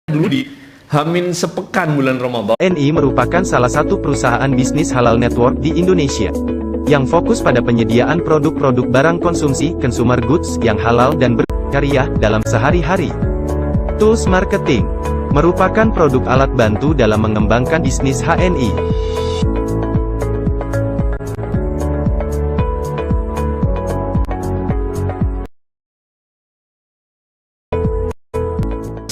dulu di Hamin sepekan bulan Ramadan. NI merupakan salah satu perusahaan bisnis halal network di Indonesia yang fokus pada penyediaan produk-produk barang konsumsi consumer goods yang halal dan bersyariah dalam sehari-hari. Tools Marketing merupakan produk alat bantu dalam mengembangkan bisnis HNI.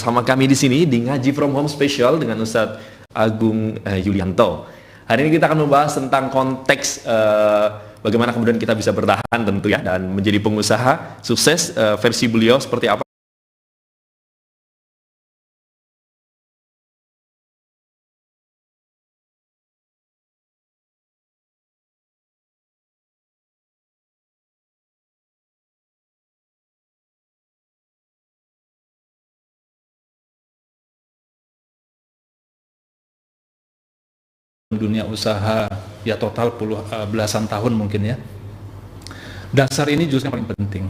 Sama kami di sini di Ngaji From Home Special dengan Ustadz Agung Yulianto. Hari ini kita akan membahas tentang konteks bagaimana kemudian kita bisa bertahan tentu ya dan menjadi pengusaha sukses, versi beliau seperti apa. Dunia usaha ya total belasan tahun mungkin ya. Dasar ini justru yang paling penting.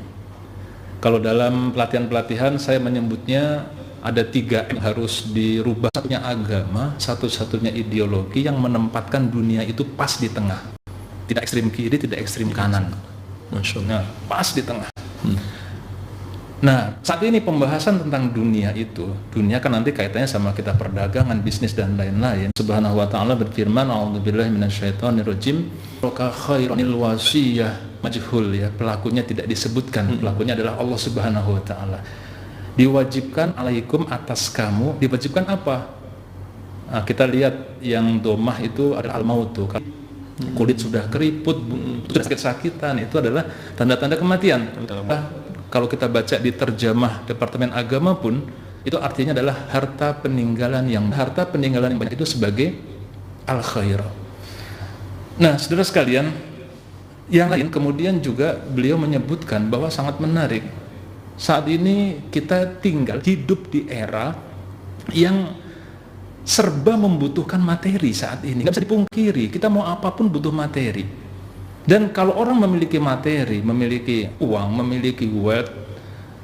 Kalau dalam pelatihan-pelatihan saya menyebutnya ada 3 yang harus dirubah. Satunya agama, satu-satunya ideologi yang menempatkan dunia itu pas di tengah. Tidak ekstrim kiri, tidak ekstrim kanan. Masya Allah. Nah, pas di tengah. Nah, saat ini pembahasan tentang dunia itu, dunia kan nanti kaitannya sama kita perdagangan, bisnis dan lain-lain. Subhanahu wa ta'ala berfirman, a'udzubillahi minasyaitonirrajim, "Ka khairanil wasiyah majhul," ya, pelakunya tidak disebutkan. Pelakunya adalah Allah Subhanahu wa ta'ala. Diwajibkan alaikum atas kamu, diwajibkan apa? Nah, kita lihat yang domah itu adalah al-mautu. Kulit sudah keriput, sudah sakit-sakitan, itu adalah tanda-tanda kematian. Kalau kita baca di terjemah Departemen Agama pun, itu artinya adalah harta peninggalan yang banyak itu sebagai al-khair. Nah, saudara sekalian, yang lain kemudian juga beliau menyebutkan bahwa sangat menarik. Saat ini kita tinggal hidup di era yang serba membutuhkan materi saat ini. Nggak bisa dipungkiri, kita mau apapun butuh materi. Dan kalau orang memiliki materi, memiliki uang, memiliki wealth,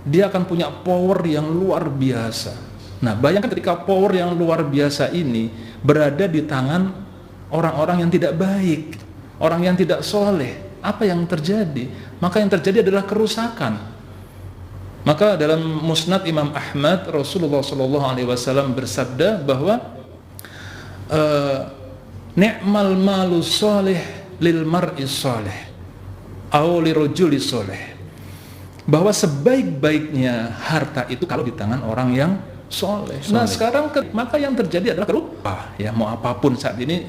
dia akan punya power yang luar biasa. Nah, bayangkan ketika power yang luar biasa ini berada di tangan orang-orang yang tidak baik, orang yang tidak soleh, apa yang terjadi? Maka yang terjadi adalah kerusakan. Maka dalam Musnad Imam Ahmad, Rasulullah SAW bersabda bahwa ni'mal malu soleh lil mar'i soleh au lirujuli soleh, bahwa sebaik-baiknya harta itu kalau di tangan orang yang soleh. Nah, sekarang maka yang terjadi adalah ya, mau apapun saat ini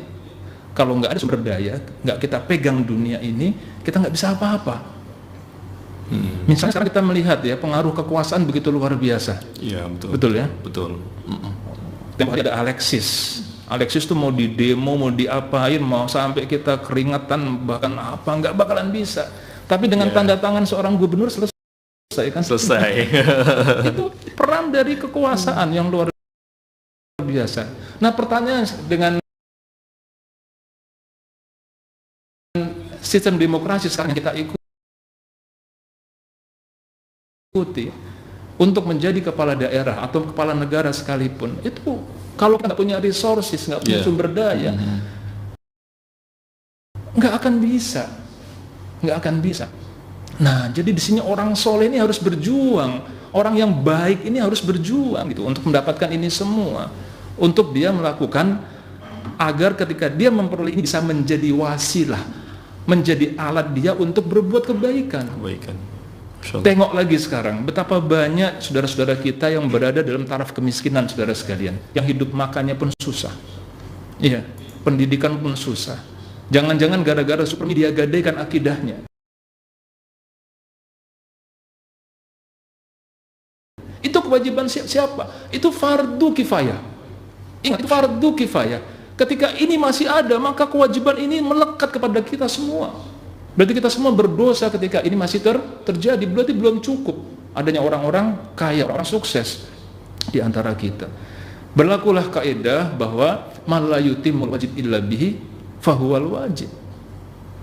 kalau nggak ada sumber daya, nggak kita pegang dunia ini, kita nggak bisa apa-apa. Misalnya sekarang kita melihat ya, pengaruh kekuasaan begitu luar biasa. Iya, betul. Betul ya? Betul. Tempat ada Alexis tuh mau di demo, mau diapain, mau sampai kita keringetan, bahkan apa, nggak bakalan bisa. Tapi dengan tanda tangan seorang gubernur selesai kan? Selesai. Itu peran dari kekuasaan yang luar biasa. Nah, pertanyaan dengan sistem demokrasi sekarang yang kita ikuti untuk menjadi kepala daerah atau kepala negara sekalipun, itu kalau kita nggak punya resources, nggak punya sumber daya, nggak akan bisa. Nah, jadi di sini orang soleh ini harus berjuang, orang yang baik ini harus berjuang gitu untuk mendapatkan ini semua, untuk dia melakukan agar ketika dia memperoleh ini bisa menjadi wasilah, menjadi alat dia untuk berbuat kebaikan. Tengok lagi sekarang betapa banyak saudara-saudara kita yang berada dalam taraf kemiskinan, saudara sekalian, yang hidup makannya pun susah, iya, pendidikan pun susah. Jangan-jangan gara-gara super media gadaikan akidahnya. Itu kewajiban siapa? Itu fardu kifayah. Ingat, itu fardu kifayah. Ketika ini masih ada, maka kewajiban ini melekat kepada kita semua. Berarti kita semua berdosa ketika ini masih terjadi. Berarti belum cukup adanya orang-orang kaya, orang sukses di antara kita. Berlakulah kaidah bahwa man la yutimul wajib illa bihi fahuwal wajib.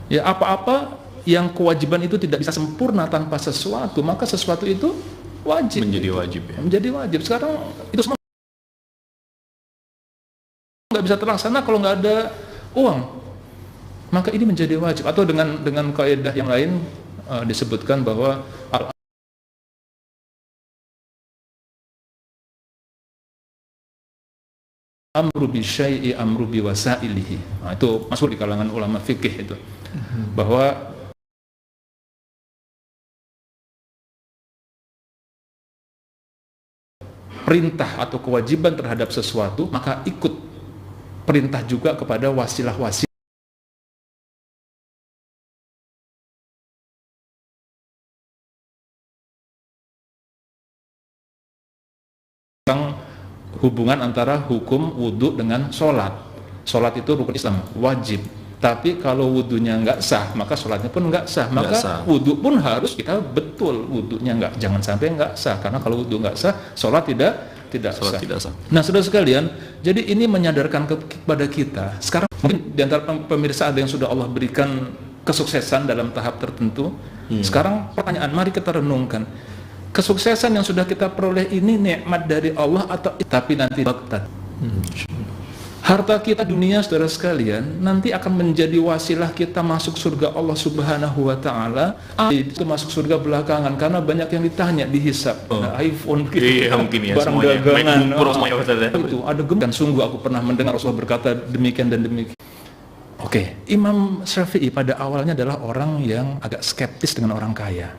Ya, apa-apa yang kewajiban itu tidak bisa sempurna tanpa sesuatu, maka sesuatu itu wajib. Menjadi wajib ya. Menjadi wajib. Sekarang itu semua nggak bisa terlaksana kalau nggak ada uang. Maka ini menjadi wajib. Atau dengan kaidah yang lain disebutkan bahwa amru bi syai'i amru bi wasailihi. Nah, itu masuk di kalangan ulama fikih itu. Bahwa perintah atau kewajiban terhadap sesuatu, maka ikut perintah juga kepada wasilah-wasilah tentang hubungan antara hukum wudhu dengan sholat. Sholat itu rukun Islam, wajib. Tapi kalau wudhunya nggak sah, maka sholatnya pun nggak sah. Maka wudhu pun harus kita betul, wudhunya jangan sampai nggak sah. Karena kalau wudhu nggak sah, sholat tidak sah. Nah, saudara sekalian, jadi ini menyadarkan kepada kita. Sekarang mungkin di antara pemirsa ada yang sudah Allah berikan kesuksesan dalam tahap tertentu. Sekarang pertanyaan, mari kita renungkan. Kesuksesan yang sudah kita peroleh ini nikmat dari Allah atau tapi nanti baktat. Harta kita dunia, saudara sekalian, nanti akan menjadi wasilah kita masuk surga Allah Subhanahu wa taala. Itu masuk surga belakangan karena banyak yang ditanya dihisab. Nah, iPhone gitu, mungkin ya, barang dagangan. Itu ada dan sungguh aku pernah mendengar Rasulullah berkata demikian dan demikian. Oke, Imam Syafi'i pada awalnya adalah orang yang agak skeptis dengan orang kaya.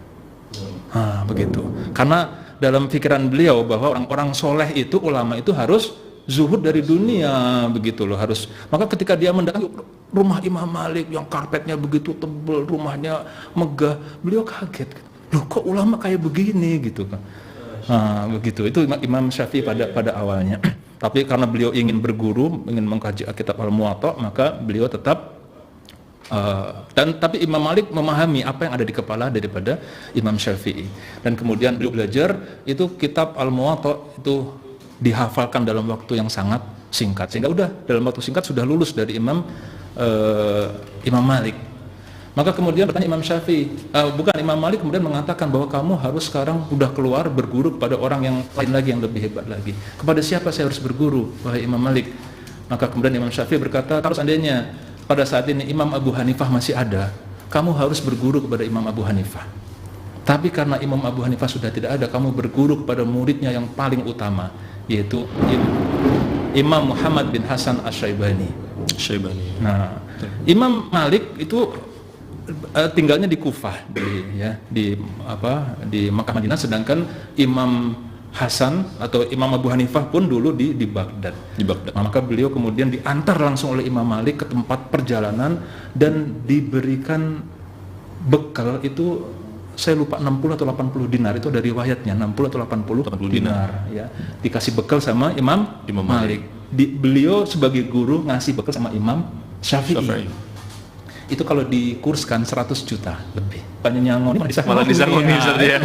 Begitu. Karena dalam pikiran beliau bahwa orang-orang soleh itu, ulama itu harus zuhud dari dunia, begitu loh, harus. Maka ketika dia mendatangi rumah Imam Malik yang karpetnya begitu tebal, rumahnya megah, beliau kaget. Loh, kok ulama kayak begini gitu kan? Begitu. Itu Imam Syafi'i pada awalnya. Tapi karena beliau ingin berguru, ingin mengkaji kitab Al-Muwatta, maka beliau tetap tapi Imam Malik memahami apa yang ada di kepala daripada Imam Syafi'i, dan kemudian beliau belajar itu kitab Al-Muwatta itu dihafalkan dalam waktu yang sangat singkat, sehingga udah dalam waktu singkat sudah lulus dari Imam Malik. Maka kemudian bertanya Imam Syafi'i, bukan Imam Malik, kemudian mengatakan bahwa kamu harus sekarang udah keluar berguru kepada orang yang lain lagi, yang lebih hebat lagi. Kepada siapa saya harus berguru, wahai Imam Malik? Maka kemudian Imam Syafi'i berkata, kalau seandainya pada saat ini Imam Abu Hanifah masih ada, kamu harus berguru kepada Imam Abu Hanifah. Tapi karena Imam Abu Hanifah sudah tidak ada, kamu berguru kepada muridnya yang paling utama, yaitu Imam Muhammad bin Hasan Asy-Syaibani. Nah, Imam Malik itu tinggalnya di Kufah, di Makkah Madinah, sedangkan Imam Hasan atau Imam Abu Hanifah pun dulu di Baghdad. Maka beliau kemudian diantar langsung oleh Imam Malik ke tempat perjalanan dan diberikan bekal itu, saya lupa 60 atau 80 dinar, itu ada riwayatnya 60 atau 80 dinar ya. Dikasih bekal sama Imam Malik. Beliau sebagai guru ngasih bekal sama Imam Syafi'i. Itu kalau dikurskan 100 juta lebih. Banyak nyangoni malah disangoni ya.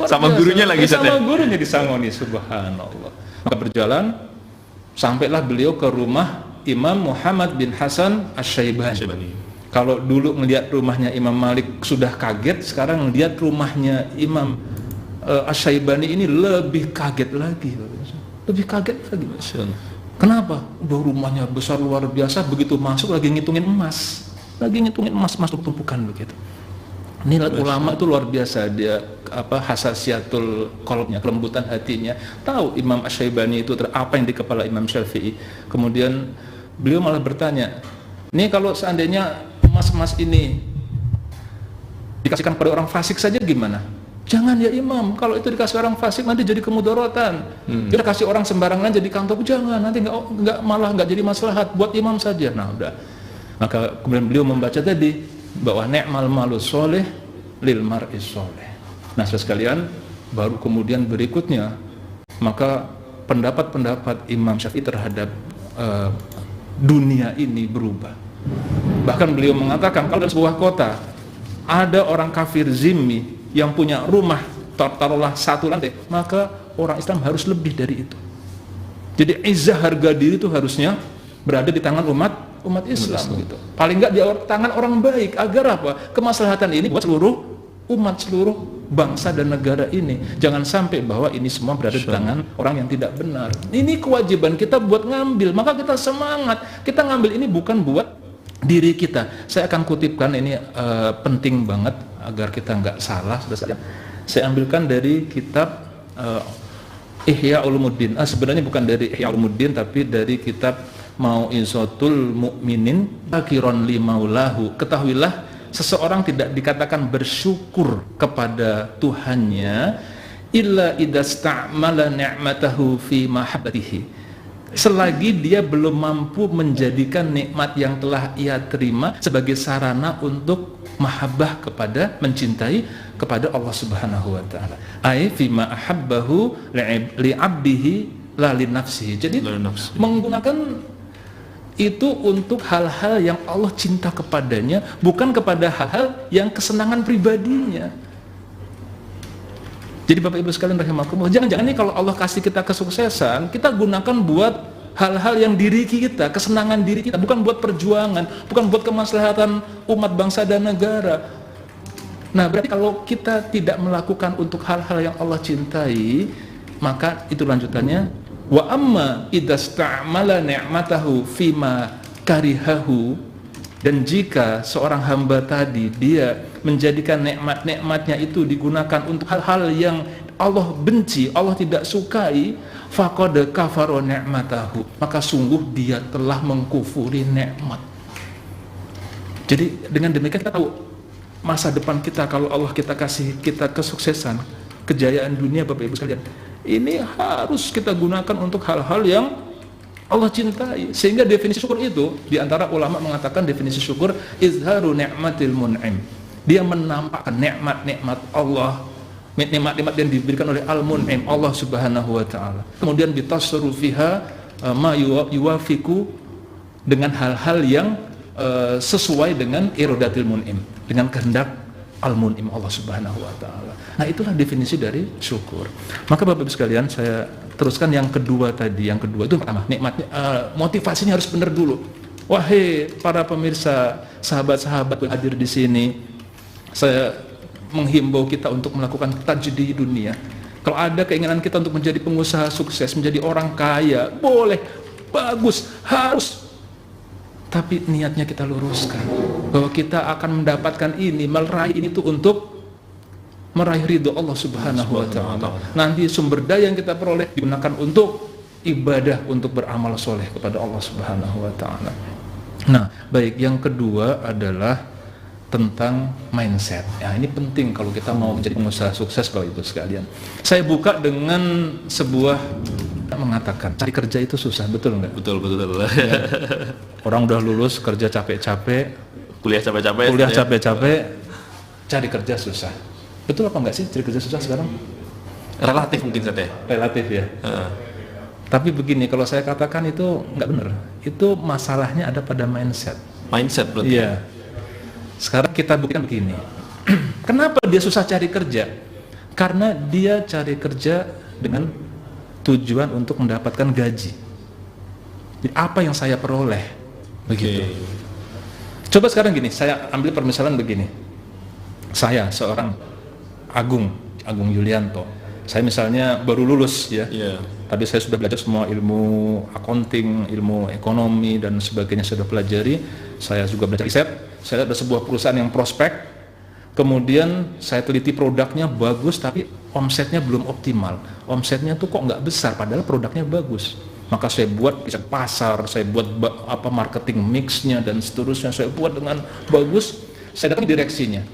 Sama gurunya lagi sama gurunya disangoni, subhanallah. Maka berjalan sampailah beliau ke rumah Imam Muhammad bin Hasan Asy-Syaibani. Kalau dulu melihat rumahnya Imam Malik sudah kaget, sekarang melihat rumahnya Imam Asy-Syaibani ini lebih kaget lagi. Lebih kaget lagi. Kenapa? Rumahnya besar luar biasa, begitu masuk lagi ngitungin emas. Masuk tumpukan begitu. Ini ulama itu luar biasa, dia hasasiatul qalbnya, kelembutan hatinya. Tahu Imam Asy-Syaibani itu apa yang di kepala Imam Syafi'i. Kemudian beliau malah bertanya, "Nih kalau seandainya emas-emas ini dikasihkan pada orang fasik saja gimana?" "Jangan ya Imam, kalau itu dikasih orang fasik nanti jadi kemudaratan. Kita kasih orang sembarangan jadi kantong, jangan, nanti malah nggak jadi maslahat, buat Imam saja." Nah udah. Maka kemudian beliau membaca tadi bahwa ni'mal malu soleh lil mar'i soleh. Nah saudara sekalian, baru kemudian berikutnya maka pendapat-pendapat Imam Syafi'i terhadap dunia ini berubah. Bahkan beliau mengatakan kalau dalam sebuah kota ada orang kafir zimmi yang punya rumah taruhlah 1 lantai, maka orang Islam harus lebih dari itu. Jadi izzah harga diri itu harusnya berada di tangan umat Islam gitu. Paling enggak di tangan orang baik, agar apa? Kemaslahatan ini buat seluruh umat, seluruh bangsa dan negara ini. Jangan sampai bahwa ini semua berada di tangan orang yang tidak benar. Ini kewajiban kita buat ngambil, maka kita semangat. Kita ngambil ini bukan buat diri kita. Saya akan kutipkan ini penting banget agar kita nggak salah. Saya ambilkan dari kitab Ihya Ulumuddin. Sebenarnya bukan dari Ihya Ulumuddin, tapi dari kitab Mau'izatul Mu'minin Akiron Limaulahu. Ketahuilah, seseorang tidak dikatakan bersyukur kepada Tuhannya illa idasta'mala ni'matahu fi mahabbatihi, selagi dia belum mampu menjadikan nikmat yang telah ia terima sebagai sarana untuk mahabbah kepada, mencintai kepada Allah Subhanahu wa taala. Ai fi ma ahabbahu li'abdihi la li nafsihi. Jadi menggunakan itu untuk hal-hal yang Allah cinta kepadanya, bukan kepada hal-hal yang kesenangan pribadinya. Jadi Bapak Ibu sekalian rahimakumullah, jangan-jangan nih kalau Allah kasih kita kesuksesan, kita gunakan buat hal-hal yang diri kita, kesenangan diri kita, bukan buat perjuangan, bukan buat kemaslahatan umat bangsa dan negara. Nah, berarti kalau kita tidak melakukan untuk hal-hal yang Allah cintai, maka itu lanjutannya, wa amma idasta'mala ni'matahu fima karihahu, dan jika seorang hamba tadi dia menjadikan nikmat-nikmatnya itu digunakan untuk hal-hal yang Allah benci, Allah tidak sukai, faqad kafara ni'matahu, maka sungguh dia telah mengkufuri nikmat. Jadi dengan demikian kita tahu masa depan kita, kalau Allah kita kasih kita kesuksesan, kejayaan dunia, Bapak Ibu sekalian, ini harus kita gunakan untuk hal-hal yang Allah cintai. Sehingga definisi syukur itu, di antara ulama mengatakan definisi syukur izharu ni'matil mun'im. Dia menampakkan nikmat-nikmat Allah, nikmat-nikmat yang diberikan oleh Al-Mun'im, Allah Subhanahu wa taala. Kemudian bitasarru fiha ma yuwafiqu, dengan hal-hal yang sesuai dengan iradatil mun'im, dengan kehendak Al-Mun'im, Allah Subhanahu wa taala. Nah, itulah definisi dari syukur. Maka Bapak Ibu sekalian, saya teruskan yang kedua tadi. Yang kedua itu pertama, nikmatnya, motivasinya harus benar dulu. Wahai para pemirsa, sahabat-sahabat yang hadir di sini, saya menghimbau kita untuk melakukan tajdid dunia. Kalau ada keinginan kita untuk menjadi pengusaha sukses, menjadi orang kaya, boleh, bagus, harus. Tapi niatnya kita luruskan, bahwa kita akan mendapatkan ini, meraih ini itu untuk meraih ridho Allah Subhanahu wa taala. Nanti sumber daya yang kita peroleh digunakan untuk ibadah, untuk beramal soleh kepada Allah Subhanahu wa taala. Nah, baik, yang kedua adalah tentang mindset. Ya, ini penting kalau kita mau menjadi pengusaha sukses, Bapak Ibu sekalian. Saya buka dengan sebuah mengatakan, cari kerja itu susah, betul nggak? Betul. Ya. Orang udah lulus, kerja capek-capek, Kuliah capek-capek, cari kerja susah. Betul apa enggak sih, cari kerja susah sekarang? Relatif mungkin saja. Relatif ya. Tapi begini, kalau saya katakan itu nggak benar. Itu masalahnya ada pada mindset. Mindset berarti. Iya. Sekarang kita buktikan begini. Kenapa dia susah cari kerja? Karena dia cari kerja dengan tujuan untuk mendapatkan gaji. Jadi apa yang saya peroleh? Begitu. Coba sekarang gini, saya ambil permisalan begini. Saya seorang Agung Yulianto. Saya misalnya baru lulus ya. Tapi saya sudah belajar semua ilmu accounting, ilmu ekonomi dan sebagainya, sudah pelajari. Saya juga belajar riset. Saya ada sebuah perusahaan yang prospek. Kemudian saya teliti produknya bagus, tapi omsetnya belum optimal. Omsetnya tuh kok nggak besar, padahal produknya bagus. Maka saya buat riset pasar, saya buat marketing mixnya dan seterusnya. Saya buat dengan bagus. Saya datangi direksinya.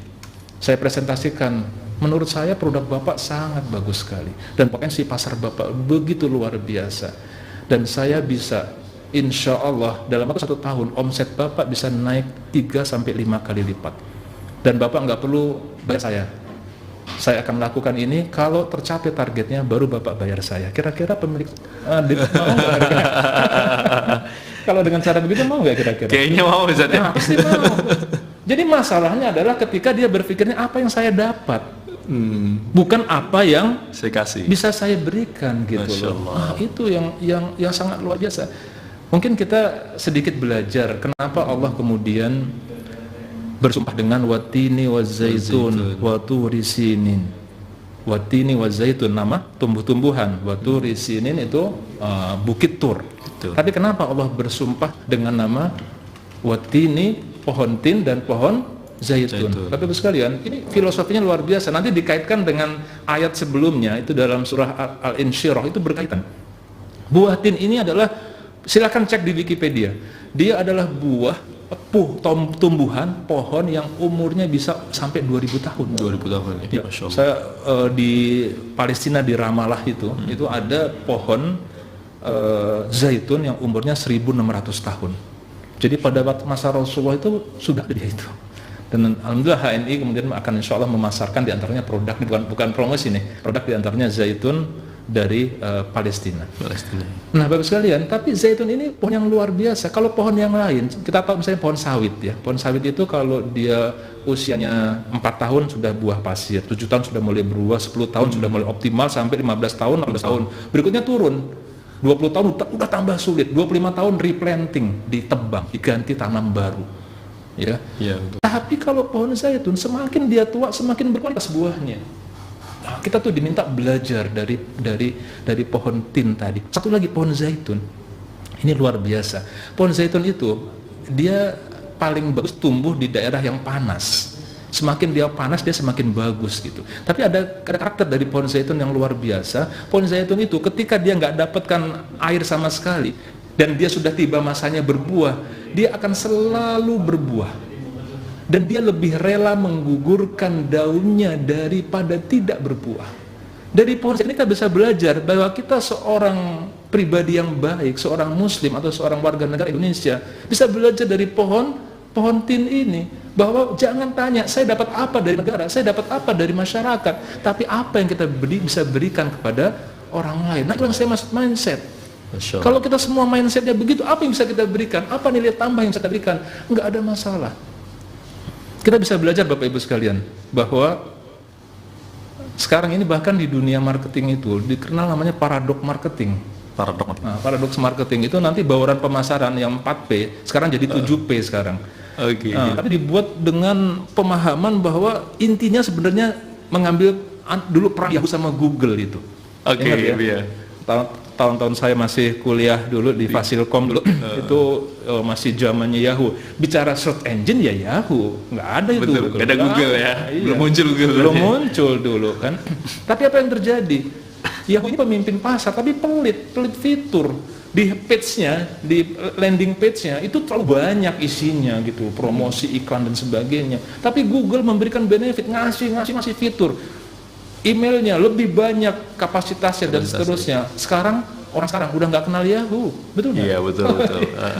Saya presentasikan, menurut saya produk Bapak sangat bagus sekali. Dan potensi pasar Bapak begitu luar biasa. Dan saya bisa, insya Allah dalam waktu 1 tahun, omset Bapak bisa naik 3-5 kali lipat. Dan Bapak nggak perlu bayar saya akan lakukan ini, kalau tercapai targetnya baru Bapak bayar saya. Kira-kira pemilik mau nggak? Kalau dengan cara begitu mau nggak kira-kira? Kayaknya mau bisa deh. Nah, pasti mau. Jadi masalahnya adalah ketika dia berpikirnya apa yang saya dapat, bukan apa yang saya kasih, bisa saya berikan gitu loh. Nah, itu yang sangat luar biasa. Mungkin kita sedikit belajar kenapa Allah kemudian bersumpah dengan watini wa zaitun wa turi sinin. Watini wa zaitun, nama tumbuh-tumbuhan. Wa turi sinin itu bukit Tur. Betul. Tapi kenapa Allah bersumpah dengan nama watini, pohon tin, dan pohon zaitun? Bapak Ibu sekalian, ini filosofinya luar biasa. Nanti dikaitkan dengan ayat sebelumnya, itu dalam surah Al-Insyirah, itu berkaitan. Buah tin ini adalah, silakan cek di Wikipedia, dia adalah buah tumbuhan pohon yang umurnya bisa sampai 2000 tahun. 2000 tahun ya. Ya, saya di Palestina di Ramallah itu ada pohon zaitun yang umurnya 1600 tahun. Jadi pada waktu masa Rasulullah itu sudah ada dia itu. Dan alhamdulillah HNI kemudian akan insya Allah memasarkan diantaranya produk, bukan promosi nih, produk diantaranya zaitun dari Palestina. Nah Bapak sekalian, tapi zaitun ini pohon yang luar biasa. Kalau pohon yang lain, kita tahu misalnya pohon sawit ya. Pohon sawit itu kalau dia usianya 4 tahun sudah buah pasir, 7 tahun sudah mulai berbuah, 10 tahun sudah mulai optimal, sampai 15 tahun, 16 tahun. Berikutnya turun. 20 tahun udah tambah sulit, 25 tahun replanting, ditebang, diganti tanam baru. Ya. Tapi kalau pohon zaitun semakin dia tua semakin berkualitas buahnya. Nah, kita tuh diminta belajar dari pohon tin tadi. Satu lagi pohon zaitun. Ini luar biasa. Pohon zaitun itu dia paling bagus tumbuh di daerah yang panas. Semakin dia panas dia semakin bagus gitu. Tapi ada karakter dari pohon zaitun yang luar biasa. Pohon zaitun itu ketika dia nggak dapatkan air sama sekali dan dia sudah tiba masanya berbuah, dia akan selalu berbuah. Dan dia lebih rela menggugurkan daunnya daripada tidak berbuah. Dari pohon zaitun kita bisa belajar bahwa kita seorang pribadi yang baik, seorang muslim atau seorang warga negara Indonesia bisa belajar dari pohon tin ini, bahwa jangan tanya saya dapat apa dari negara, saya dapat apa dari masyarakat, tapi apa yang kita bisa berikan kepada orang lain. Nah, itu yang saya maksud mindset. Kalau kita semua mindsetnya begitu, apa yang bisa kita berikan? Apa nilai tambah yang bisa kita berikan? Enggak ada masalah. Kita bisa belajar Bapak Ibu sekalian bahwa sekarang ini bahkan di dunia marketing itu dikenal namanya paradox marketing. Nah, paradox marketing itu nanti bauran pemasaran yang 4P sekarang jadi 7P sekarang. Nah, tapi dibuat dengan pemahaman bahwa intinya sebenarnya mengambil dulu perang Yahoo sama Google itu. Ingat ya? Tahun-tahun saya masih kuliah dulu di Fasilkom dulu, itu masih zamannya Yahoo. Bicara search engine ya Yahoo, nggak ada itu. Nggak ada Google ya, iya. belum muncul Google. Belum muncul dulu kan. Tapi apa yang terjadi? Yahoo ini pemimpin pasar, tapi pelit fitur. Di page-nya, di landing page-nya itu terlalu banyak isinya gitu, promosi, iklan dan sebagainya. Tapi Google memberikan benefit, ngasih fitur. Emailnya lebih banyak kapasitasnya dan seterusnya. Orang sekarang udah nggak kenal Yahoo, betul nggak? Iya betul.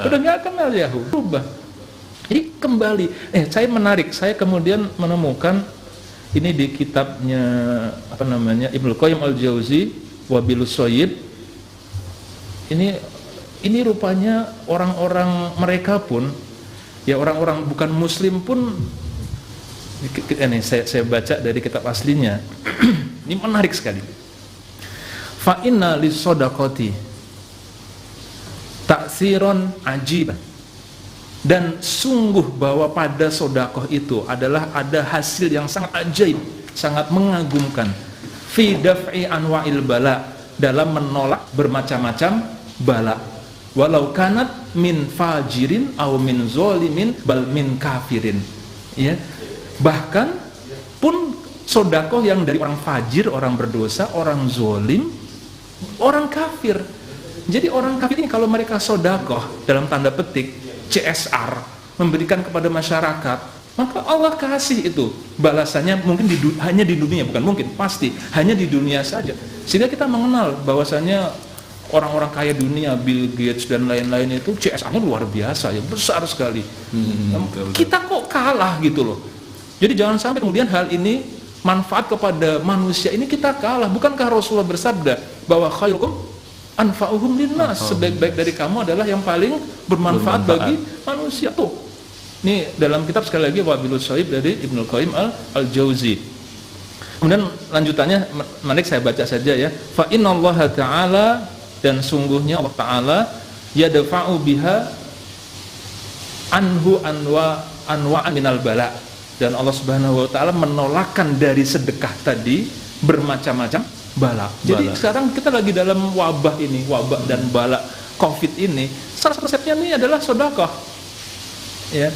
Udah nggak kenal Yahoo, berubah. Jadi kembali, saya menarik, saya kemudian menemukan ini di kitabnya Ibnu Qayyim Al-Jauzi, Wabilus Soyib. Ini rupanya orang-orang mereka pun, ya orang-orang bukan Muslim pun. Ini saya baca dari kitab aslinya. Ini menarik sekali. Fa inna lis-shadaqati ta'siron ajiban. Dan sungguh bahwa pada sedekah itu adalah ada hasil yang sangat ajaib, sangat mengagumkan. Fi daf'i anwa'il bala, dalam menolak bermacam-macam bala. Walau kanat min fajirin aw min zolimin bal min kafirin. Ya. Bahkan pun sedekah yang dari orang fajir, orang berdosa, orang zolim, orang kafir. Jadi orang kafir ini kalau mereka sedekah dalam tanda petik CSR, memberikan kepada masyarakat, maka Allah kasih itu balasannya mungkin hanya di dunia, bukan mungkin, pasti hanya di dunia saja. Sehingga kita mengenal bahwasanya orang-orang kaya dunia, Bill Gates dan lain-lain itu CSR-nya luar biasa, ya besar sekali. Kita kok kalah gitu loh. Jadi jangan sampai kemudian hal ini manfaat kepada manusia ini kita kalah. Bukankah Rasulullah bersabda bahwa khairukum anfa'uhum linnas, sebaik-baik dari kamu adalah yang paling bermanfaat bagi manusia. Tuh. Ini dalam kitab sekali lagi Wabilus Soyib dari Ibnu Qayyim Al-Jauzi. Kemudian lanjutannya menarik, saya baca saja ya. Fa innallaha ta'ala, dan sungguhnya Allah Ta'ala yadfa'u biha anhu anwa minal bala, dan Allah Subhanahu wa taala menolakkan dari sedekah tadi bermacam-macam bala. Jadi sekarang kita lagi dalam wabah ini, wabah dan bala COVID ini. Salah satu resepnya ini adalah sedekah. Ya.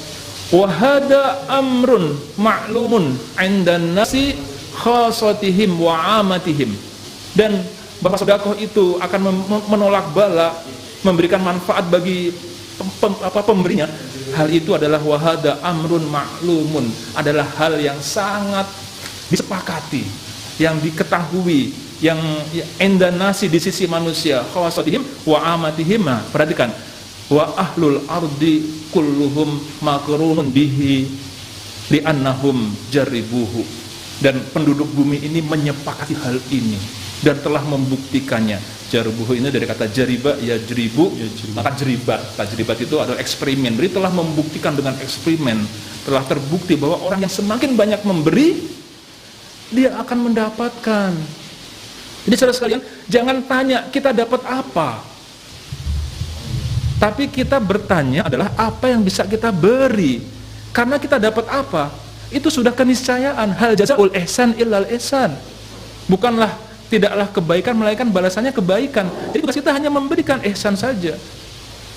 Wa hada amrun ma'lumun 'indan nasi khassatihim wa 'amatihim. Dan bahwa sedekah itu akan menolak bala, memberikan manfaat bagi pemberinya. Hal itu adalah wahada amrun ma'lumun, adalah hal yang sangat disepakati, yang diketahui, yang endanasi di sisi manusia, khawasatihim wa amatihim. Perhatikan, wa ahlul ardi kulluhum makrunun bihi li'annahum jaribuhu. Dan penduduk bumi ini menyepakati hal ini dan telah membuktikannya. Jarbuhu ini dari kata jariba, ya jeribu, maka jeribat. Jeribat itu adalah eksperimen. Jadi telah membuktikan dengan eksperimen, telah terbukti bahwa orang yang semakin banyak memberi, dia akan mendapatkan. Jadi saudara sekalian, jangan tanya kita dapat apa, tapi kita bertanya adalah apa yang bisa kita beri. Karena kita dapat apa, itu sudah keniscayaan. Hal jazaul ihsan illal ihsan. Bukanlah tidaklah kebaikan melainkan balasannya kebaikan. Jadi tugas kita hanya memberikan ihsan saja.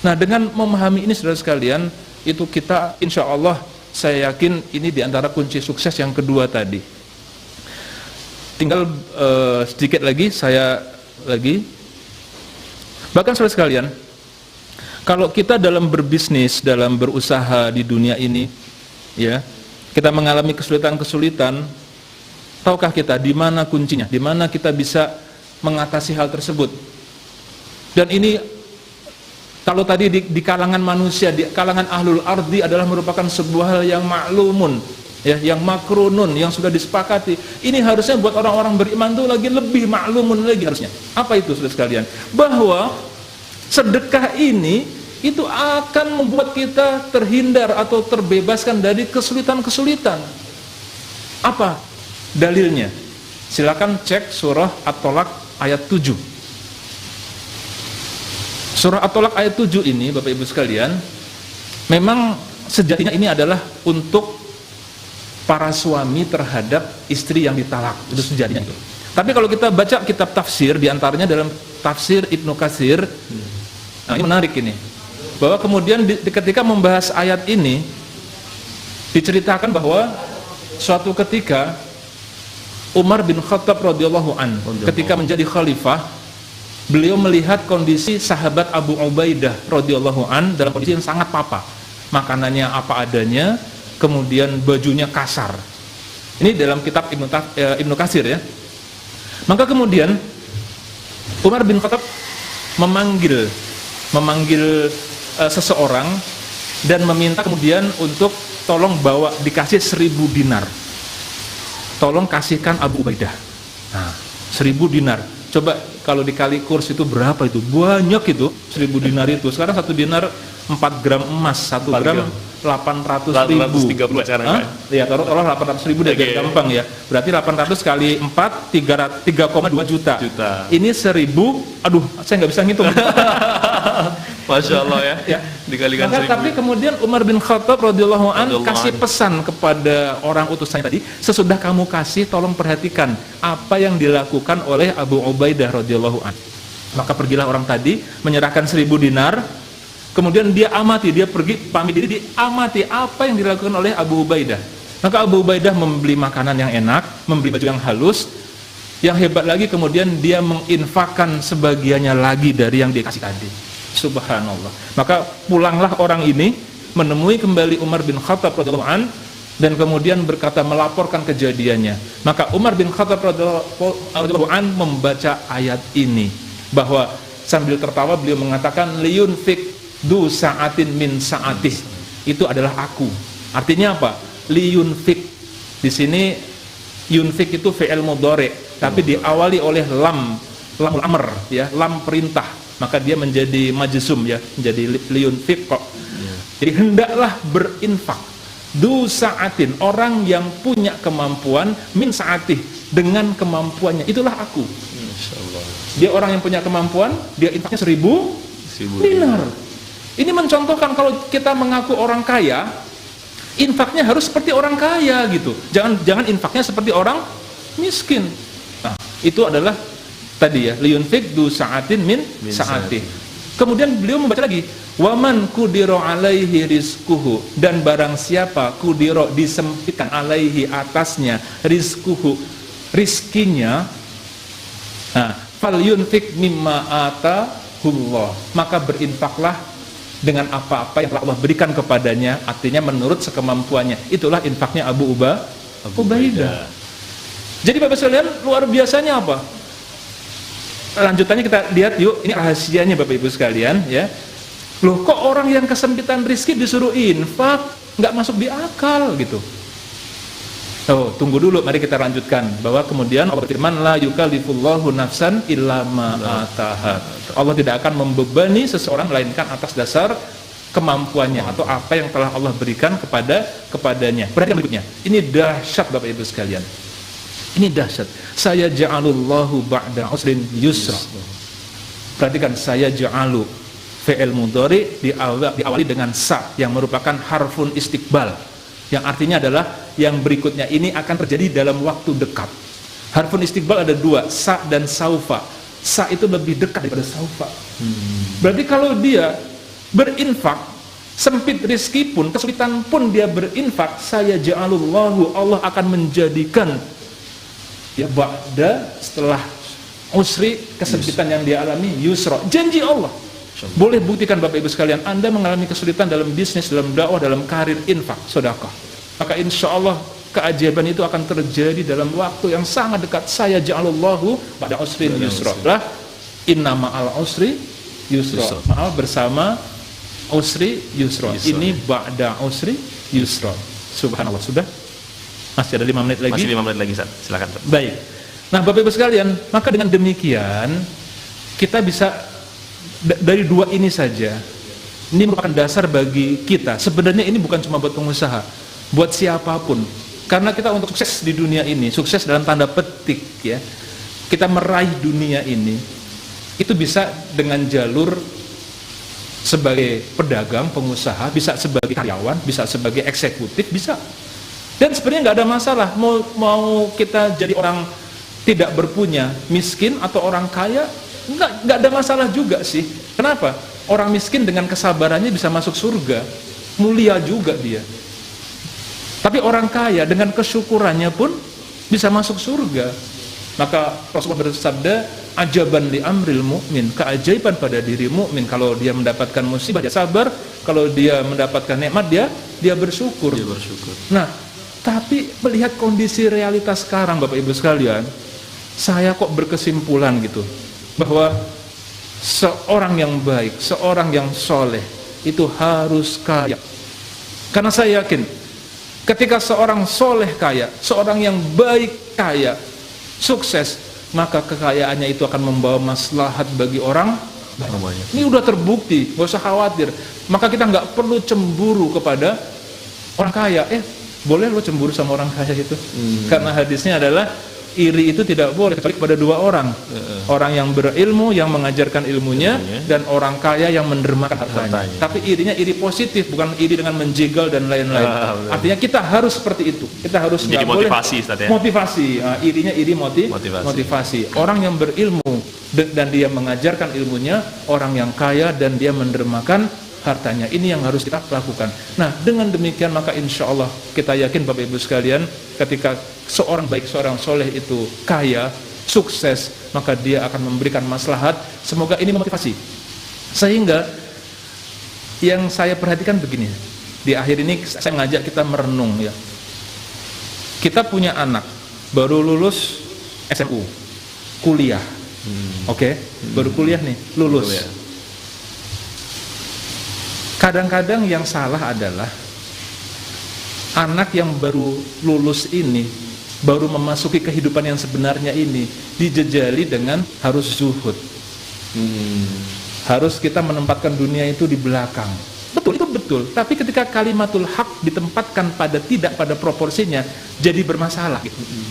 Nah, dengan memahami ini saudara sekalian, itu kita insya Allah, saya yakin ini diantara kunci sukses yang kedua tadi. Tinggal sedikit lagi, bahkan saudara sekalian, kalau kita dalam berbisnis, dalam berusaha di dunia ini, ya, kita mengalami kesulitan-kesulitan, tahukah kita di mana kuncinya? Di mana kita bisa mengatasi hal tersebut? Dan ini kalau tadi di kalangan manusia, di kalangan ahlul ardi adalah merupakan sebuah hal yang maklumun, ya, yang makrunun, yang sudah disepakati. Ini harusnya buat orang-orang beriman itu lagi lebih maklumun lagi harusnya. Apa itu saudara sekalian? Bahwa sedekah ini itu akan membuat kita terhindar atau terbebaskan dari kesulitan-kesulitan. Apa dalilnya? Silakan cek surah At-Tolak ayat 7. Surah At-Tolak ayat 7 ini, Bapak Ibu sekalian, memang sejatinya ini adalah untuk para suami terhadap istri yang ditalak. Itu sejatinya itu. Tapi kalau kita baca kitab tafsir, diantaranya dalam tafsir Ibnu Katsir, nah ini menarik ini, bahwa kemudian ketika membahas ayat ini diceritakan bahwa suatu ketika Umar bin Khattab radhiyallahu an ketika menjadi khalifah, beliau melihat kondisi sahabat Abu Ubaidah radhiyallahu an dalam kondisi yang sangat papa, makanannya apa adanya, kemudian bajunya kasar. Ini dalam kitab Ibnu Katsir, ya. Maka kemudian Umar bin Khattab memanggil seseorang dan meminta kemudian untuk tolong bawa, dikasih 1000 dinar. Tolong kasihkan Abu Ubaidah. Nah, 1000 dinar. Coba kalau dikali kurs itu berapa itu? Banyak itu, 1000 dinar itu. Sekarang 1 dinar 4 gram emas, 1 gram 800.000. sekarang. Ya, taruh 800.000 udah gampang ya. Berarti 800 kali 4 3,2 juta. Ini 1000, aduh, saya nggak bisa ngitung. Masya Allah, ya. Dikalikan 1000. Tapi kemudian Umar bin Khattab radhiyallahu an kasih pesan kepada orang utusannya tadi, sesudah kamu kasih, tolong perhatikan apa yang dilakukan oleh Abu Ubaidah radhiyallahu an. Maka pergilah orang tadi menyerahkan 1000 dinar. Kemudian dia amati, dia pergi pamit diri, diamati apa yang dilakukan oleh Abu Ubaidah. Maka Abu Ubaidah membeli makanan yang enak, membeli baju yang halus. Yang hebat lagi kemudian dia menginfakkan sebagiannya lagi dari yang dia kasih tadi. Subhanallah. Maka pulanglah orang ini menemui kembali Umar bin Khattab radhiyallahu an dan kemudian berkata, melaporkan kejadiannya. Maka Umar bin Khattab radhiyallahu an membaca ayat ini, bahwa sambil tertawa beliau mengatakan, liyunfik du sa'atin min sa'atih. Itu adalah aku. Artinya apa? Liyunfik. Di sini yunfik itu fi'il mudhari, tapi diawali oleh lamul amr, ya, lam perintah. Maka dia menjadi majzum, ya, menjadi liyunfik kok. Jadi hendaklah berinfak. Du sa'atin, orang yang punya kemampuan, min sa'atih, dengan kemampuannya. Itulah aku. Insyaallah. Dia orang yang punya kemampuan, dia infaknya 1000 dinar. Ini mencontohkan kalau kita mengaku orang kaya, infaknya harus seperti orang kaya gitu. Jangan infaknya seperti orang miskin. Nah, Itu adalah tadi ya, liyunfik du sa'atin min sa'atih. Kemudian beliau membaca lagi, waman kudiro alaihi rizkuhu, dan barang siapa kudiro disempitkan alaihi atasnya rizkuhu, rizkinya, nah, fal yunfik mimma atahullah, maka berinfaklah dengan apa-apa yang telah Allah berikan kepadanya, artinya menurut sekemampuannya. Itulah infaknya Abu Ubaidah. Jadi Bapak sekalian, luar biasanya apa? Lanjutannya kita lihat yuk, ini rahasianya Bapak Ibu sekalian ya. Loh, kok orang yang kesempitan rizki disuruh infak, nggak masuk di akal gitu. Oh, tunggu dulu, mari kita lanjutkan. Bahwa kemudian Allah berfirman, la yukallifullahu nafsan illa ma ataha. Allah tidak akan membebani seseorang melainkan atas dasar kemampuannya atau apa yang telah Allah berikan kepadanya. Perhatikan berikutnya. Ini dahsyat Bapak Ibu sekalian. Ini dahsyat. Saya ja'alullahu ba'da usrin yusra. Perhatikan, saya ja'alu fi'il mudhari diawali dengan sa yang merupakan harfun istiqbal, yang artinya adalah yang berikutnya ini akan terjadi dalam waktu dekat. Harfun istiqbal ada dua, sa dan saufa. Sa itu lebih dekat daripada saufa. Berarti kalau dia berinfak, sempit rizki pun, kesulitan pun dia berinfak, saya ja'alullahu, Allah akan menjadikan ya ba'da, setelah usri, kesempitan yang dia alami, yusra, janji Allah. Boleh buktikan Bapak Ibu sekalian, Anda mengalami kesulitan dalam bisnis, dalam dakwah, dalam karir, infak, sedekah, maka insya Allah keajaiban itu akan terjadi dalam waktu yang sangat dekat. Saya ja'alullahu ba'da usrin yusra, lah inna ma'al usri yusra, maaf, bersama usri yusra. Ini ba'da usri yusra. Subhanallah. Sudah? Masih ada 5 menit lagi? Masih 5 menit lagi, silakan. Baik. Nah Bapak Ibu sekalian, maka dengan demikian kita bisa dari dua ini saja. Ini merupakan dasar bagi kita. Sebenarnya ini bukan cuma buat pengusaha, buat siapapun. Karena kita untuk sukses di dunia ini, sukses dalam tanda petik ya, kita meraih dunia ini, itu bisa dengan jalur sebagai pedagang, pengusaha, bisa sebagai karyawan, bisa sebagai eksekutif, bisa. Dan sebenarnya nggak ada masalah mau kita jadi orang tidak berpunya, miskin, atau orang kaya, nggak ada masalah juga sih. Kenapa? Orang miskin dengan kesabarannya bisa masuk surga, mulia juga dia. Tapi orang kaya dengan kesyukurannya pun bisa masuk surga. Maka Rasulullah bersabda, ajaban li amril mu'min, keajaiban pada diri mukmin, kalau dia mendapatkan musibah dia sabar, kalau dia mendapatkan nikmat dia bersyukur. Nah, tapi melihat kondisi realitas sekarang Bapak Ibu sekalian, saya kok berkesimpulan gitu, bahwa seorang yang baik, seorang yang soleh itu harus kaya. Karena saya yakin ketika seorang soleh kaya, seorang yang baik kaya, sukses, maka kekayaannya itu akan membawa maslahat bagi orang banyak. Ini udah terbukti, gak usah khawatir. Maka kita nggak perlu cemburu kepada orang kaya. Boleh lo cemburu sama orang kaya itu? Karena hadisnya adalah iri itu tidak boleh kecuali kepada dua orang. Orang yang berilmu, yang mengajarkan ilmunya, dan orang kaya yang mendermakan hartanya. Tapi irinya iri positif, bukan iri dengan menjegal dan lain-lain. Artinya kita harus seperti itu. Kita harus jadi motivasi, boleh motivasi. Irinya iri motivasi. Orang yang berilmu dan dia mengajarkan ilmunya, orang yang kaya dan dia mendermakan hartanya. Ini yang harus kita lakukan. Nah, dengan demikian maka insya Allah kita yakin Bapak Ibu sekalian, ketika seorang baik, seorang soleh itu kaya, sukses, maka dia akan memberikan maslahat. Semoga ini memotivasi. Sehingga yang saya perhatikan begini, di akhir ini saya ngajak kita merenung ya. Kita punya anak baru lulus SMU, kuliah, baru kuliah nih, lulus. Kadang-kadang yang salah adalah anak yang baru lulus ini, baru memasuki kehidupan yang sebenarnya ini, dijejali dengan harus zuhud. Harus kita menempatkan dunia itu di belakang. Betul, itu betul. Tapi ketika kalimatul haq ditempatkan tidak pada proporsinya, jadi bermasalah.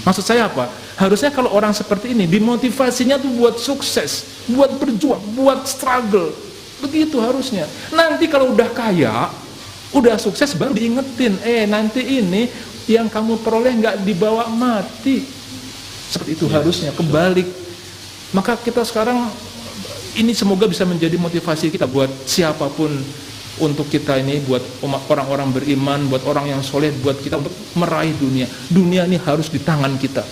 Maksud saya apa? Harusnya kalau orang seperti ini, dimotivasinya tuh buat sukses, buat berjuang, buat struggle. Begitu harusnya. Nanti kalau udah kaya, udah sukses, baru diingetin, nanti ini yang kamu peroleh nggak dibawa mati. Seperti itu harusnya, kebalik. Maka kita sekarang, ini semoga bisa menjadi motivasi kita buat siapapun, untuk kita ini, buat orang-orang beriman, buat orang yang soleh, buat kita untuk meraih dunia. Dunia ini harus di tangan kita,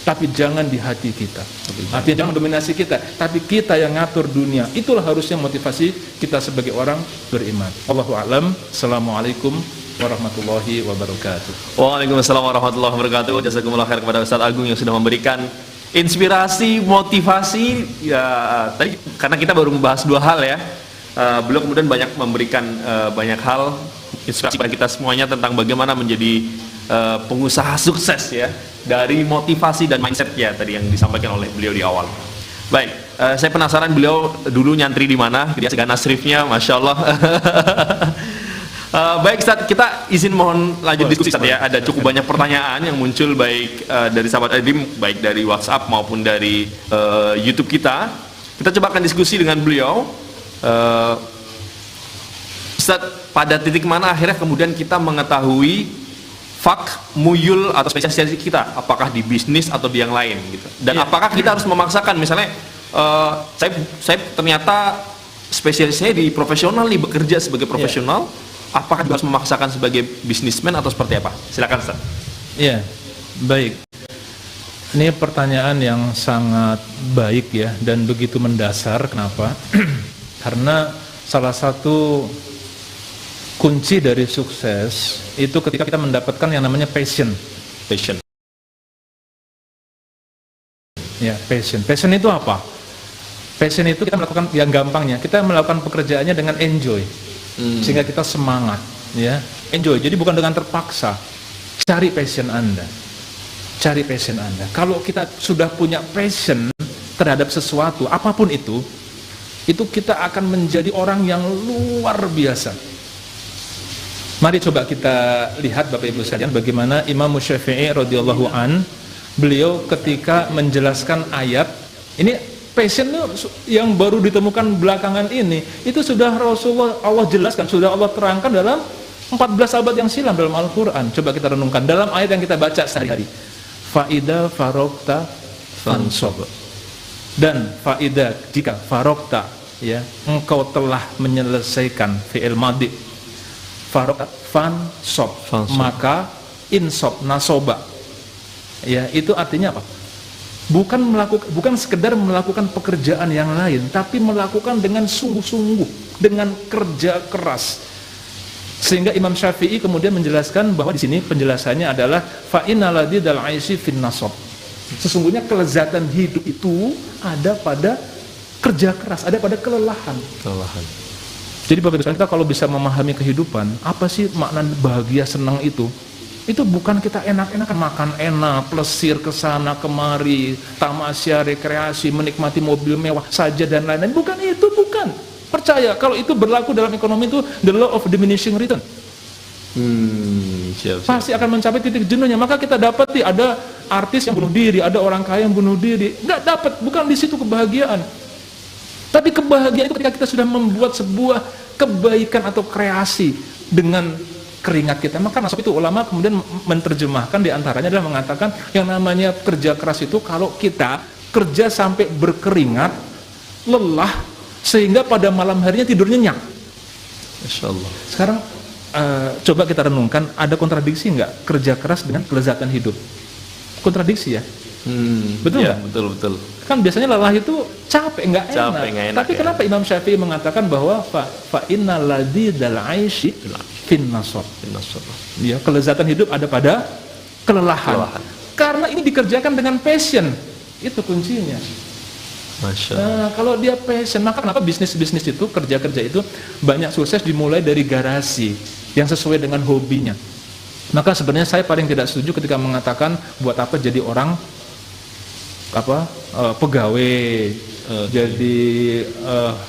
tapi jangan di hati kita. Artinya jangan dominasi kita, tapi kita yang ngatur dunia. Itulah harusnya motivasi kita sebagai orang beriman. Allahu a'lam. Assalamualaikum warahmatullahi wabarakatuh. Waalaikumsalam warahmatullahi wabarakatuh. Jazakumullah khair kepada Ustadz Agung yang sudah memberikan inspirasi, motivasi. Ya, tadi karena kita baru membahas 2 hal ya. Beliau kemudian banyak memberikan banyak hal inspirasi pada kita semuanya tentang bagaimana menjadi pengusaha sukses ya, dari motivasi dan mindset ya tadi yang disampaikan oleh beliau di awal. Baik, saya penasaran beliau dulu nyantri di mana, dia segala nasrifnya, masya Allah. Baik Ustaz, kita izin mohon lanjut diskusi Ustaz ya. Ada cukup banyak pertanyaan yang muncul baik dari sahabat Adim, baik dari WhatsApp maupun dari YouTube kita. Kita coba akan diskusi dengan beliau. Ustaz, pada titik mana akhirnya kemudian kita mengetahui fak, muyul atau spesialisasi kita, apakah di bisnis atau di yang lain gitu, dan apakah kita harus memaksakan, misalnya saya ternyata spesialisnya di profesional nih, bekerja sebagai profesional, apakah harus memaksakan sebagai bisnismen atau seperti apa? Silakan Ustaz. Iya, baik. Ini pertanyaan yang sangat baik ya, dan begitu mendasar. Kenapa? Karena salah satu kunci dari sukses itu ketika kita mendapatkan yang namanya passion. Ya, passion. Passion itu apa? Passion itu kita melakukan, yang gampangnya, kita melakukan pekerjaannya dengan enjoy. Sehingga kita semangat, ya. Enjoy. Jadi bukan dengan terpaksa. Cari passion Anda. Cari passion Anda. Kalau kita sudah punya passion terhadap sesuatu, apapun itu kita akan menjadi orang yang luar biasa. Mari coba kita lihat Bapak Ibu sekalian bagaimana Imam Syafi'i radhiyallahu an, beliau ketika menjelaskan ayat ini, passion yang baru ditemukan belakangan ini, itu sudah Rasulullah Allah jelaskan, sudah Allah terangkan dalam 14 abad yang silam dalam Al-Qur'an. Coba kita renungkan dalam ayat yang kita baca sehari-hari. Faida farokta fansob. Dan faida, jika farokta, ya, engkau telah menyelesaikan fi'il madhi, farokta fansob, maka insob, nasoba, ya, itu artinya apa? Bukan sekedar melakukan pekerjaan yang lain, tapi melakukan dengan sungguh-sungguh, dengan kerja keras. Sehingga Imam Syafi'i kemudian menjelaskan bahwa di sini penjelasannya adalah fa innal ladidal aisy fin nasob. Sesungguhnya kelezatan hidup itu ada pada kerja keras, ada pada kelelahan. Jadi Bapak Ibu, kita kalau bisa memahami kehidupan, apa sih makna bahagia, senang itu bukan kita enak-enakan, makan enak, plesir ke sana kemari, tamasya, rekreasi, menikmati mobil mewah saja dan lain-lain. Bukan itu, bukan. Percaya, kalau itu berlaku dalam ekonomi itu the law of diminishing return. Pasti akan mencapai titik jenuhnya. Maka kita dapati ada artis yang bunuh diri, ada orang kaya yang bunuh diri. Nggak dapat, bukan di situ kebahagiaan. Tapi kebahagiaan itu ketika kita sudah membuat sebuah kebaikan atau kreasi dengan keringat kita. Maka nasab itu ulama kemudian menerjemahkan, diantaranya adalah mengatakan yang namanya kerja keras itu kalau kita kerja sampai berkeringat, lelah, sehingga pada malam harinya tidur nyenyak. Masya Allah. Sekarang coba kita renungkan, ada kontradiksi nggak kerja keras dengan kelezatan hidup? Kontradiksi ya? Betul nggak? Ya, betul. Kan biasanya lelah itu capek, nggak enak. Tapi ya. Kenapa Imam Syafi'i mengatakan bahwa fa innal ladidal aisy fin nasab. Ya, kelezatan hidup ada pada kelelahan. Karena ini dikerjakan dengan passion. Itu kuncinya. Masya Allah. Nah, kalau dia passion, maka kenapa bisnis-bisnis itu, kerja-kerja itu banyak sukses dimulai dari garasi yang sesuai dengan hobinya. Maka sebenarnya saya paling tidak setuju ketika mengatakan buat apa jadi orang pegawai, jadi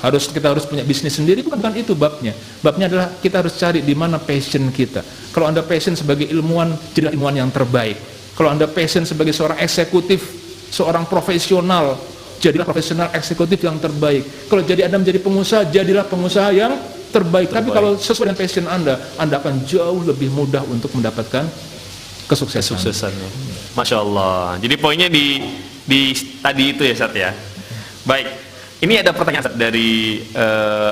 kita harus punya bisnis sendiri. Bukan itu babnya. Babnya adalah kita harus cari di mana passion kita. Kalau Anda passion sebagai ilmuwan, jadilah ilmuwan yang terbaik. Kalau Anda passion sebagai seorang eksekutif, seorang profesional, jadilah profesional eksekutif yang terbaik. Kalau jadi Anda menjadi pengusaha, jadilah pengusaha yang terbaik. Tapi kalau sesuai dengan passion Anda akan jauh lebih mudah untuk mendapatkan kesuksesan. Masya Allah. Jadi poinnya di tadi itu ya Ustaz ya. Baik, ini ada pertanyaan Ustaz dari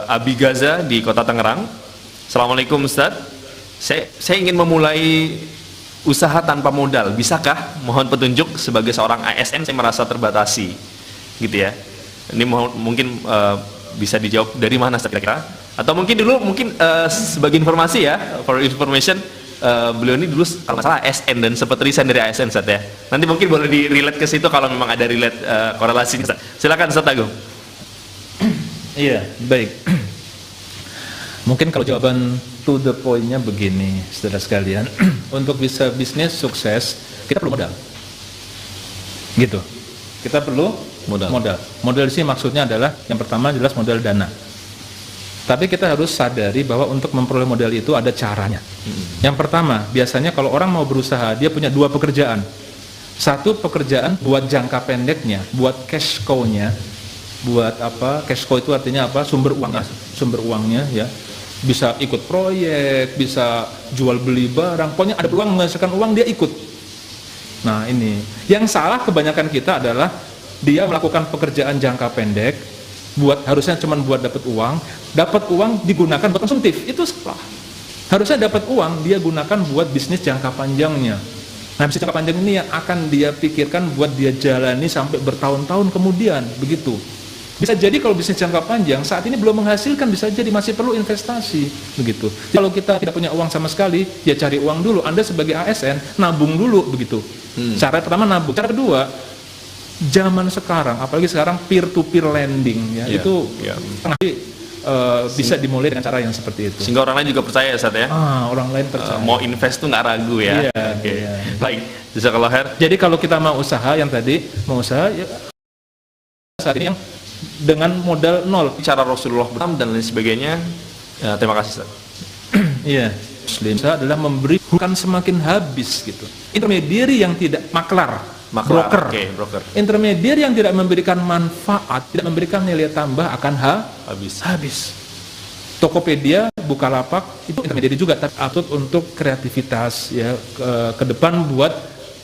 Abi Gaza di Kota Tangerang. Assalamualaikum Ustaz. Saya ingin memulai usaha tanpa modal. Bisakah? Mohon petunjuk sebagai seorang ASN saya merasa terbatasi. Gitu ya. Ini mungkin bisa dijawab dari mana Ustaz kira-kira? Atau mungkin dulu sebagai informasi ya, for information, beliau ini dulu kalau nggak salah ASN dan sempat resign dari ASN Ustaz ya. Nanti mungkin boleh di-relate ke situ kalau memang ada relate korelasi Ustaz. Silakan Ustaz Agung. Iya, baik. Mungkin kalau jawaban to the point-nya begini, saudara sekalian, untuk bisa bisnis sukses, kita perlu modal. Gitu. Kita perlu modal. Modal di sini maksudnya adalah yang pertama jelas modal dana. Tapi kita harus sadari bahwa untuk memperoleh modal itu ada caranya. Yang pertama, biasanya kalau orang mau berusaha, dia punya dua pekerjaan. Satu pekerjaan buat jangka pendeknya, buat cash cow-nya. Buat apa? Cash cow itu artinya apa? Sumber uangnya ya. Bisa ikut proyek, bisa jual beli barang. Pokoknya ada peluang menghasilkan uang, dia ikut. Nah ini, yang salah kebanyakan kita adalah dia melakukan pekerjaan jangka pendek, harusnya cuma buat dapat uang digunakan buat konsumtif, itu salah. Harusnya dapat uang dia gunakan buat bisnis jangka panjangnya. Nah bisnis jangka panjang ini yang akan dia pikirkan buat dia jalani sampai bertahun-tahun kemudian, begitu. Bisa jadi kalau bisnis jangka panjang saat ini belum menghasilkan, bisa jadi masih perlu investasi, begitu. Kalau kita tidak punya uang sama sekali, ya cari uang dulu. Anda sebagai ASN nabung dulu, begitu. Cara pertama nabung. Cara kedua, zaman sekarang, apalagi sekarang peer-to-peer lending, ya itu bisa dimulai dengan cara yang seperti itu. Sehingga orang lain juga percaya ya Ustaz ya. Orang lain percaya. Mau invest tuh nggak ragu ya. Iya, Oke. iya. Baik, jazakallah khair. Jadi kalau kita mau usaha yang tadi, mau usaha ya, saat ini yang dengan modal nol. Cara Rasulullah dan lain sebagainya. Ya, terima kasih Ustaz. Iya. Muslim adalah memberi bukan semakin habis gitu. Intermediary yang tidak maklar. Broker. Broker. Intermediary yang tidak memberikan manfaat, tidak memberikan nilai tambah akan habis. Tokopedia, Bukalapak itu intermediary juga, tapi atut untuk kreativitas ya ke depan buat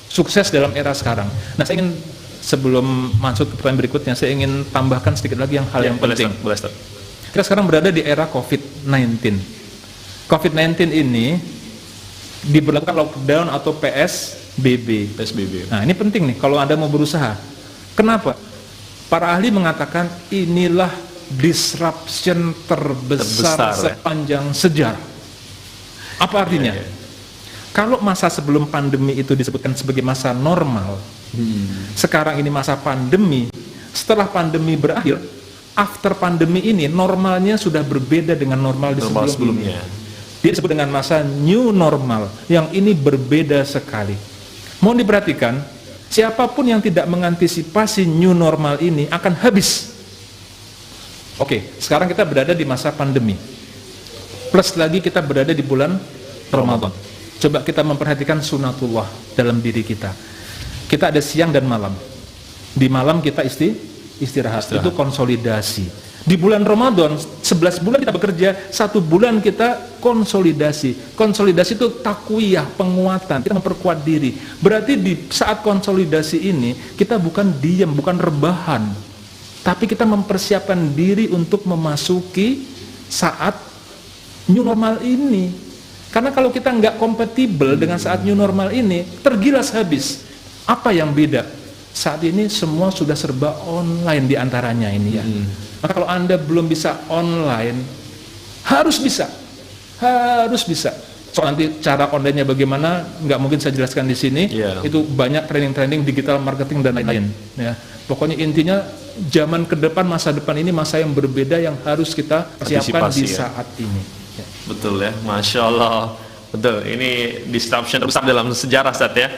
sukses dalam era sekarang. Nah, saya ingin sebelum masuk ke pertanyaan berikutnya, saya ingin tambahkan sedikit lagi hal yang penting. Boleh, Ustaz. Kita sekarang berada di era COVID-19. COVID-19 ini diberlakukan lockdown atau PSBB. Nah, ini penting nih kalau Anda mau berusaha. Kenapa? Para ahli mengatakan inilah disruption terbesar sepanjang sejarah. Apa artinya? Kalau masa sebelum pandemi itu disebutkan sebagai masa normal, sekarang ini masa pandemi, setelah pandemi berakhir, after pandemi ini normalnya sudah berbeda dengan normal di sebelumnya. Dia disebut dengan masa new normal, yang ini berbeda sekali. Mohon diperhatikan, siapapun yang tidak mengantisipasi new normal ini akan habis. Oke, sekarang kita berada di masa pandemi. Plus lagi kita berada di bulan Ramadan. Coba kita memperhatikan sunatullah dalam diri kita. Kita ada siang dan malam. Di malam kita istirahat. Itu konsolidasi. Di bulan Ramadan, 11 bulan kita bekerja, 1 bulan kita konsolidasi. Konsolidasi itu takwiyah, penguatan, kita memperkuat diri. Berarti di saat konsolidasi ini, kita bukan diam, bukan rebahan. Tapi kita mempersiapkan diri untuk memasuki saat new normal ini. Karena kalau kita nggak kompatibel dengan saat new normal ini, tergilas habis. Apa yang beda? Saat ini semua sudah serba online diantaranya ini ya. Maka kalau Anda belum bisa online, harus bisa. Soal nanti cara online-nya bagaimana, nggak mungkin saya jelaskan di sini. Itu banyak training-training digital marketing dan lain-lain. Ya. Pokoknya intinya zaman ke depan, masa depan ini masa yang berbeda yang harus kita siapkan di saat ini. Ya. Betul ya, Masya Allah. Betul, ini disruption terbesar dalam sejarah Ustaz ya.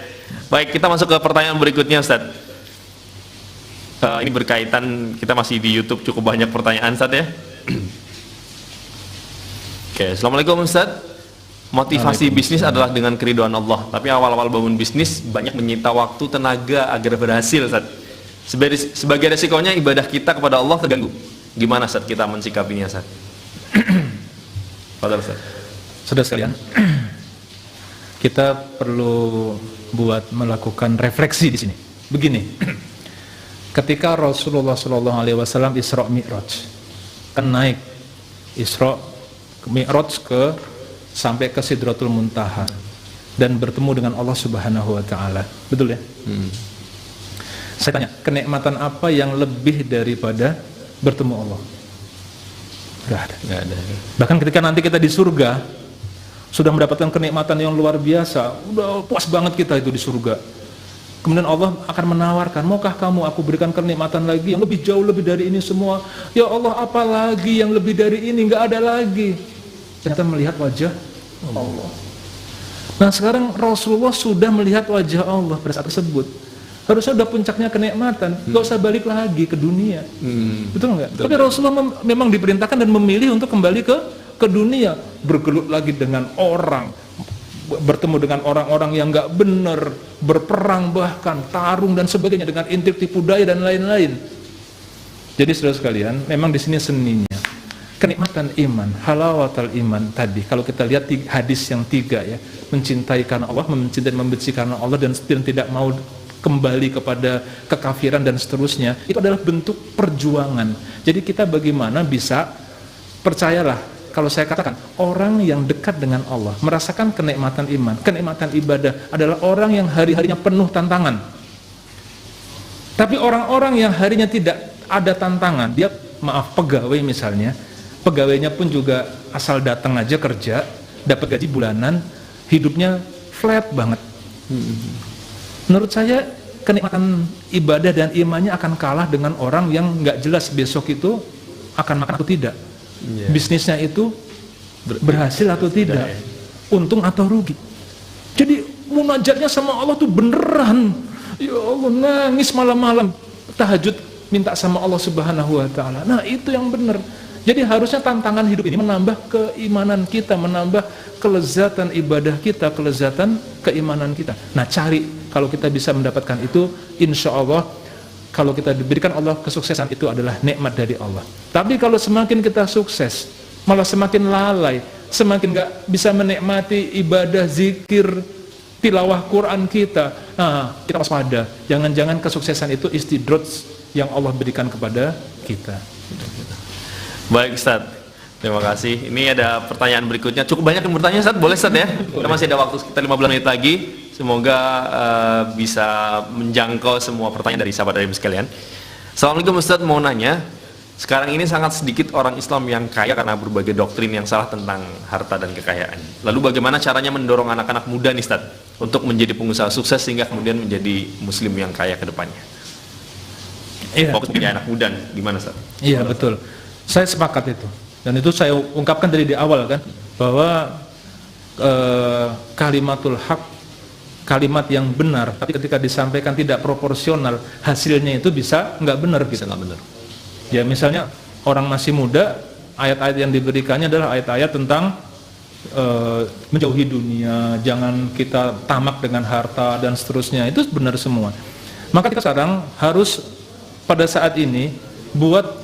Baik, kita masuk ke pertanyaan berikutnya Ustaz. Ini berkaitan, kita masih di YouTube cukup banyak pertanyaan Ustaz ya. Oke, Assalamualaikum Ustaz. Motivasi bisnis adalah dengan keridhaan Allah, tapi awal-awal bangun bisnis banyak menyita waktu, tenaga agar berhasil Ustaz. Sebagai resikonya ibadah kita kepada Allah terganggu. Gimana Ustaz kita mensikapinya Ustaz? Padahal Ustaz. Saudara sekalian, kita perlu buat melakukan refleksi di sini. Begini, ketika Rasulullah SAW Isra Mi'raj, kan naik Isra Mi'raj sampai ke Sidratul Muntaha dan bertemu dengan Allah Subhanahu wa taala. Betul ya? Saya tanya, kenikmatan apa yang lebih daripada bertemu Allah? Gak ada. Bahkan ketika nanti kita di surga sudah mendapatkan kenikmatan yang luar biasa, udah puas banget kita itu di surga. Kemudian Allah akan menawarkan, maukah kamu aku berikan kenikmatan lagi yang lebih jauh lebih dari ini semua? Ya Allah, apa lagi yang lebih dari ini? Gak ada lagi. Ternyata melihat wajah Allah. Nah sekarang Rasulullah sudah melihat wajah Allah pada saat tersebut. Harusnya udah puncaknya kenikmatan, gak usah balik lagi ke dunia. Betul nggak? Tapi Rasulullah memang diperintahkan dan memilih untuk kembali ke dunia, bergelut lagi dengan orang, bertemu dengan orang-orang yang nggak benar, berperang bahkan, tarung dan sebagainya dengan intrik, tipu daya dan lain-lain. Jadi saudara sekalian, memang di sini seninya. Kenikmatan iman, halawatul iman tadi, kalau kita lihat hadis yang 3 ya, mencintai karena Allah, mencintai dan membenci karena Allah dan tidak mau kembali kepada kekafiran dan seterusnya, itu adalah bentuk perjuangan. Jadi kita bagaimana bisa, percayalah, kalau saya katakan, orang yang dekat dengan Allah, merasakan kenikmatan iman, kenikmatan ibadah, adalah orang yang hari-harinya penuh tantangan. Tapi orang-orang yang harinya tidak ada tantangan, dia pegawai misalnya, pegawainya pun juga asal datang aja kerja, dapat gaji bulanan, hidupnya flat banget. Menurut saya kenikmatan ibadah dan imannya akan kalah dengan orang yang nggak jelas besok itu akan makan atau tidak, bisnisnya itu berhasil atau tidak, untung atau rugi. Jadi munajatnya sama Allah tuh beneran, ya Allah, nangis malam-malam, tahajud minta sama Allah Subhanahu wa taala. Nah, itu yang benar. Jadi harusnya tantangan hidup ini menambah keimanan kita, menambah kelezatan ibadah kita, kelezatan keimanan kita. Nah, cari, kalau kita bisa mendapatkan itu, insya Allah kalau kita diberikan Allah kesuksesan, itu adalah nikmat dari Allah. Tapi kalau semakin kita sukses, malah semakin lalai, semakin gak bisa menikmati ibadah, zikir, tilawah Quran kita, nah, kita waspada. Jangan-jangan kesuksesan itu istidraj yang Allah berikan kepada kita. Baik Ustadz, terima kasih. Ini ada pertanyaan berikutnya. Cukup banyak yang bertanya Ustadz, boleh Ustadz ya? Kita masih ada waktu sekitar 15 menit lagi. Semoga bisa menjangkau semua pertanyaan dari sahabat dari sekalian. Assalamualaikum Ustadz, mau nanya, sekarang ini sangat sedikit orang Islam yang kaya karena berbagai doktrin yang salah tentang harta dan kekayaan. Lalu bagaimana caranya mendorong anak-anak muda nih Ustadz untuk menjadi pengusaha sukses sehingga kemudian menjadi muslim yang kaya ke depannya? Fokus menjadi anak muda, gimana Ustadz? Iya, betul. Saya sepakat itu, dan itu saya ungkapkan dari di awal kan, bahwa kalimatul haq, kalimat yang benar, tapi ketika disampaikan tidak proporsional, hasilnya itu bisa nggak benar, bisa nggak benar. Ya misalnya orang masih muda, ayat-ayat yang diberikannya adalah ayat-ayat tentang menjauhi dunia, jangan kita tamak dengan harta dan seterusnya, itu benar semua. Maka kita sekarang harus pada saat ini buat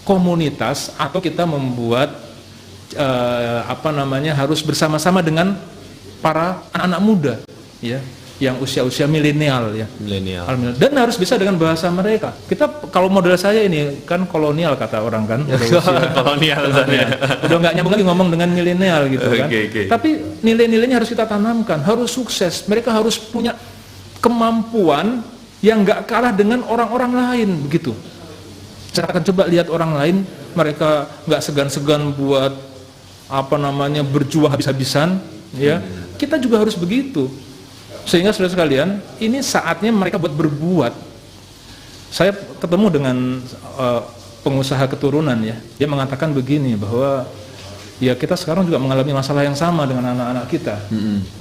komunitas, atau kita membuat harus bersama-sama dengan para anak-anak muda ya, yang usia-usia milenial ya, dan harus bisa dengan bahasa mereka. Kita, kalau model saya ini kan kolonial kata orang kan, kolonial. Udah nggak nyambung lagi ngomong dengan milenial gitu kan. Tapi nilai-nilainya harus kita tanamkan, harus sukses, mereka harus punya kemampuan yang nggak kalah dengan orang-orang lain begitu. Saya akan coba lihat orang lain, mereka nggak segan-segan buat berjuang habis-habisan, ya. Kita juga harus begitu. Sehingga saudara sekalian, ini saatnya mereka buat berbuat. Saya ketemu dengan pengusaha keturunan ya, dia mengatakan begini, bahwa ya kita sekarang juga mengalami masalah yang sama dengan anak-anak kita.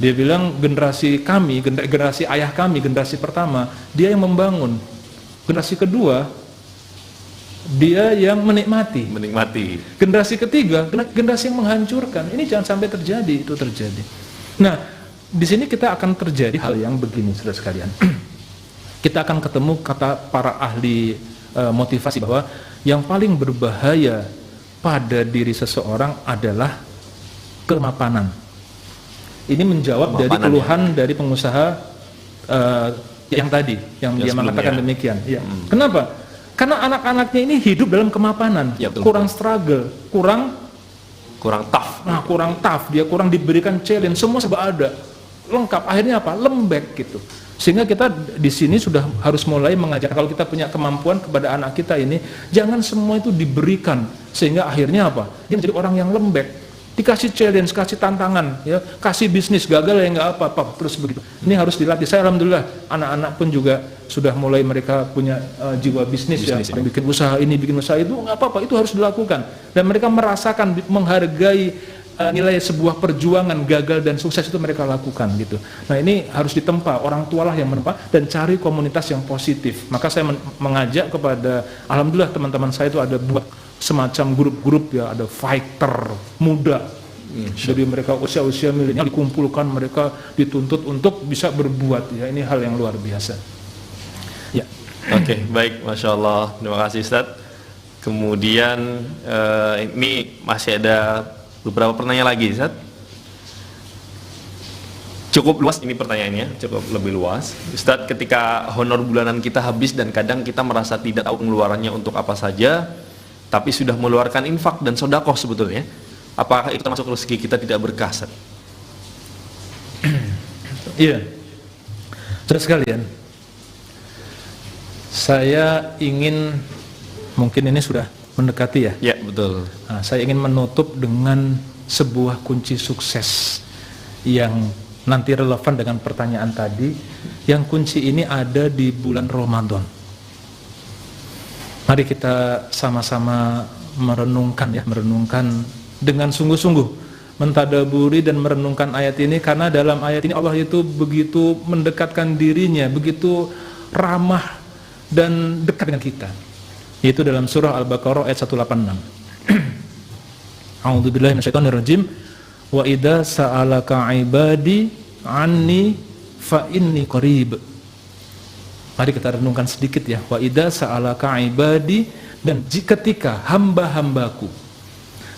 Dia bilang generasi kami, generasi ayah kami, generasi pertama, dia yang membangun. Generasi kedua, dia yang menikmati. Generasi ketiga, generasi yang menghancurkan. Ini jangan sampai terjadi, itu terjadi. Nah, di sini kita akan terjadi hal yang begini, saudara sekalian. Kita akan ketemu kata para ahli motivasi bahwa yang paling berbahaya pada diri seseorang adalah kemapanan. Ini menjawab dari Kemapanan, keluhan dari pengusaha yang tadi, yang dia sebelumnya. mengatakan demikian. Ya. Kenapa? Karena anak-anaknya ini hidup dalam kemapanan, Ya, betul, kurang struggle, kurang tough. kurang tough, dia kurang diberikan challenge, semua serba ada, lengkap. Akhirnya apa? Lembek gitu. Sehingga kita di sini sudah harus mulai mengajar, kalau kita punya kemampuan kepada anak kita ini, jangan semua itu diberikan, sehingga akhirnya apa? Dia menjadi orang yang lembek. Dikasih challenge, kasih tantangan, ya, kasih bisnis, gagal ya nggak apa-apa, terus begitu. Ini harus dilatih. Saya alhamdulillah anak-anak pun juga sudah mulai, mereka punya jiwa bisnis ya, bikin usaha ini, bikin usaha itu, nggak apa-apa, itu harus dilakukan. Dan mereka merasakan, menghargai nilai sebuah perjuangan, gagal dan sukses itu mereka lakukan gitu. Nah ini harus ditempa, orang tua lah yang menempa, dan cari komunitas yang positif. Maka saya mengajak kepada, alhamdulillah teman-teman saya itu ada buat semacam grup-grup ya, ada fighter muda. Jadi mereka usia-usia milenial dikumpulkan, mereka dituntut untuk bisa berbuat ya, ini hal yang luar biasa. Ya. Oke, baik, Masya Allah, terima kasih Ustaz. Kemudian ini masih ada beberapa pertanyaan lagi Ustaz. Cukup luas ini pertanyaannya, cukup lebih luas. Ustaz, ketika honor bulanan kita habis dan kadang kita merasa tidak tahu pengeluarannya untuk apa saja, tapi sudah mengeluarkan infak dan sodakoh sebetulnya, apakah itu termasuk rezeki kita tidak berkah? Iya, saudara sekalian, saya ingin, mungkin ini sudah mendekati ya. Ya, betul. Nah, saya ingin menutup dengan sebuah kunci sukses yang nanti relevan dengan pertanyaan tadi. Yang kunci ini ada di bulan Ramadan. Mari kita sama-sama merenungkan ya, merenungkan dengan sungguh-sungguh, mentadaburi dan merenungkan ayat ini, karena dalam ayat ini Allah itu begitu mendekatkan dirinya, begitu ramah dan dekat dengan kita. Yaitu dalam surah Al-Baqarah ayat 186. A'udzubillahi minasyaitonirrajim. Wa idza sa'alaka 'ibadi 'anni fa inni qarib. Mari kita renungkan sedikit ya. Wa idza sa'alaka 'ibadi, dan ketika hamba-hambaku.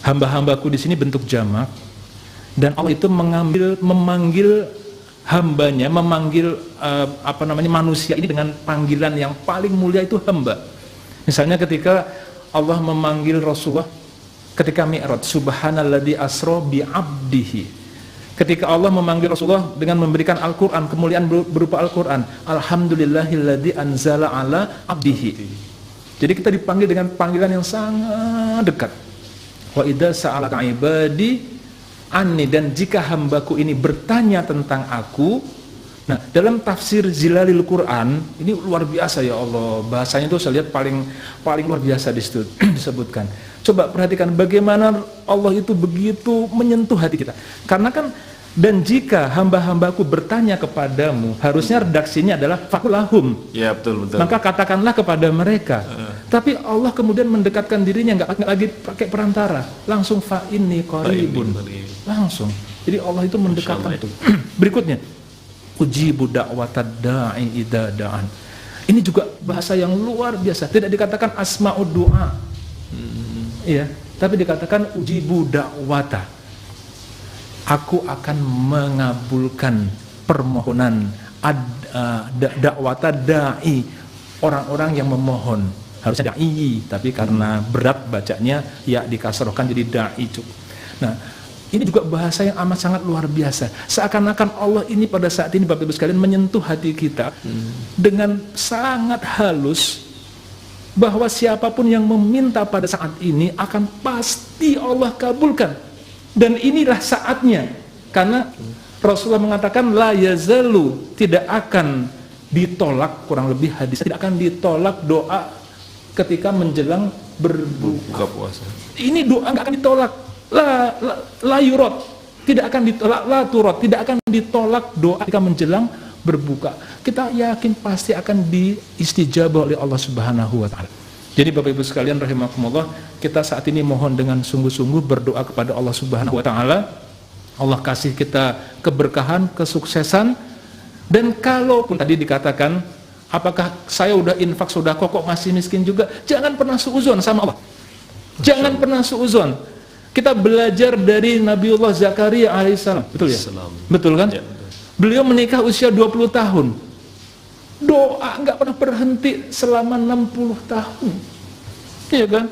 Hamba-hambaku di sini bentuk jamak, dan Allah itu memanggil hambanya, memanggil manusia ini dengan panggilan yang paling mulia, itu hamba. Misalnya ketika Allah memanggil Rasulullah ketika Mi'raj, subhanalladzi asra bi 'abdihi. Ketika Allah memanggil Rasulullah dengan memberikan Al-Quran, kemuliaan berupa Al-Quran, alhamdulillahilladzi anzala ala 'abdihi. Jadi kita dipanggil dengan panggilan yang sangat dekat. Wa idza sa'alaka 'ibadi anni, dan jika hambaku ini bertanya tentang aku. Nah, dalam tafsir Zilalil Quran ini luar biasa ya Allah, bahasanya itu saya lihat paling luar biasa di situ disebutkan. Coba perhatikan bagaimana Allah itu begitu menyentuh hati kita. Karena kan, dan jika hamba-hambaku bertanya kepadamu, harusnya redaksinya adalah fakulahum. Ya, betul. Maka katakanlah kepada mereka. Tapi Allah kemudian mendekatkan dirinya, nggak lagi pakai perantara, langsung fa inni qaribun, langsung. Jadi Allah itu mendekatkan itu. Berikutnya, ujibu da'watad da'i idza da'an. Ini juga bahasa yang luar biasa. Tidak dikatakan asma'ud du'a. Iya, tapi dikatakan ujibu da'wata. Aku akan mengabulkan permohonan da'wata da'i, orang-orang yang memohon. Harusnya da'i, tapi karena berat bacanya ya dikasrohkan jadi da'i. Nah, ini juga bahasa yang amat sangat luar biasa. Seakan-akan Allah ini pada saat ini, Bapak Ibu sekalian, menyentuh hati kita dengan sangat halus, bahwa siapapun yang meminta pada saat ini akan pasti Allah kabulkan. Dan inilah saatnya, karena Rasulullah mengatakan la yazalu, tidak akan ditolak, kurang lebih hadis, tidak akan ditolak doa ketika menjelang berbuka puasa. Ini doa nggak akan ditolak. La yurot, tidak akan ditolak. La turot, tidak akan ditolak doa ketika menjelang berbuka. Kita yakin pasti akan diistijabah oleh Allah Subhanahu wa taala. Jadi Bapak Ibu sekalian rahimakumullah, kita saat ini mohon dengan sungguh-sungguh berdoa kepada Allah Subhanahu wa taala. Allah kasih kita keberkahan, kesuksesan. Dan kalaupun tadi dikatakan, apakah saya udah infak, sedekah kok masih miskin juga? Jangan pernah suuzon sama Allah. Jangan pernah suuzon. Kita belajar dari Nabiullah Zakaria alaihissalam, betul ya? Betul kan? Ya. Beliau menikah usia 20 tahun. Doa nggak pernah berhenti selama 60 tahun. Iya kan?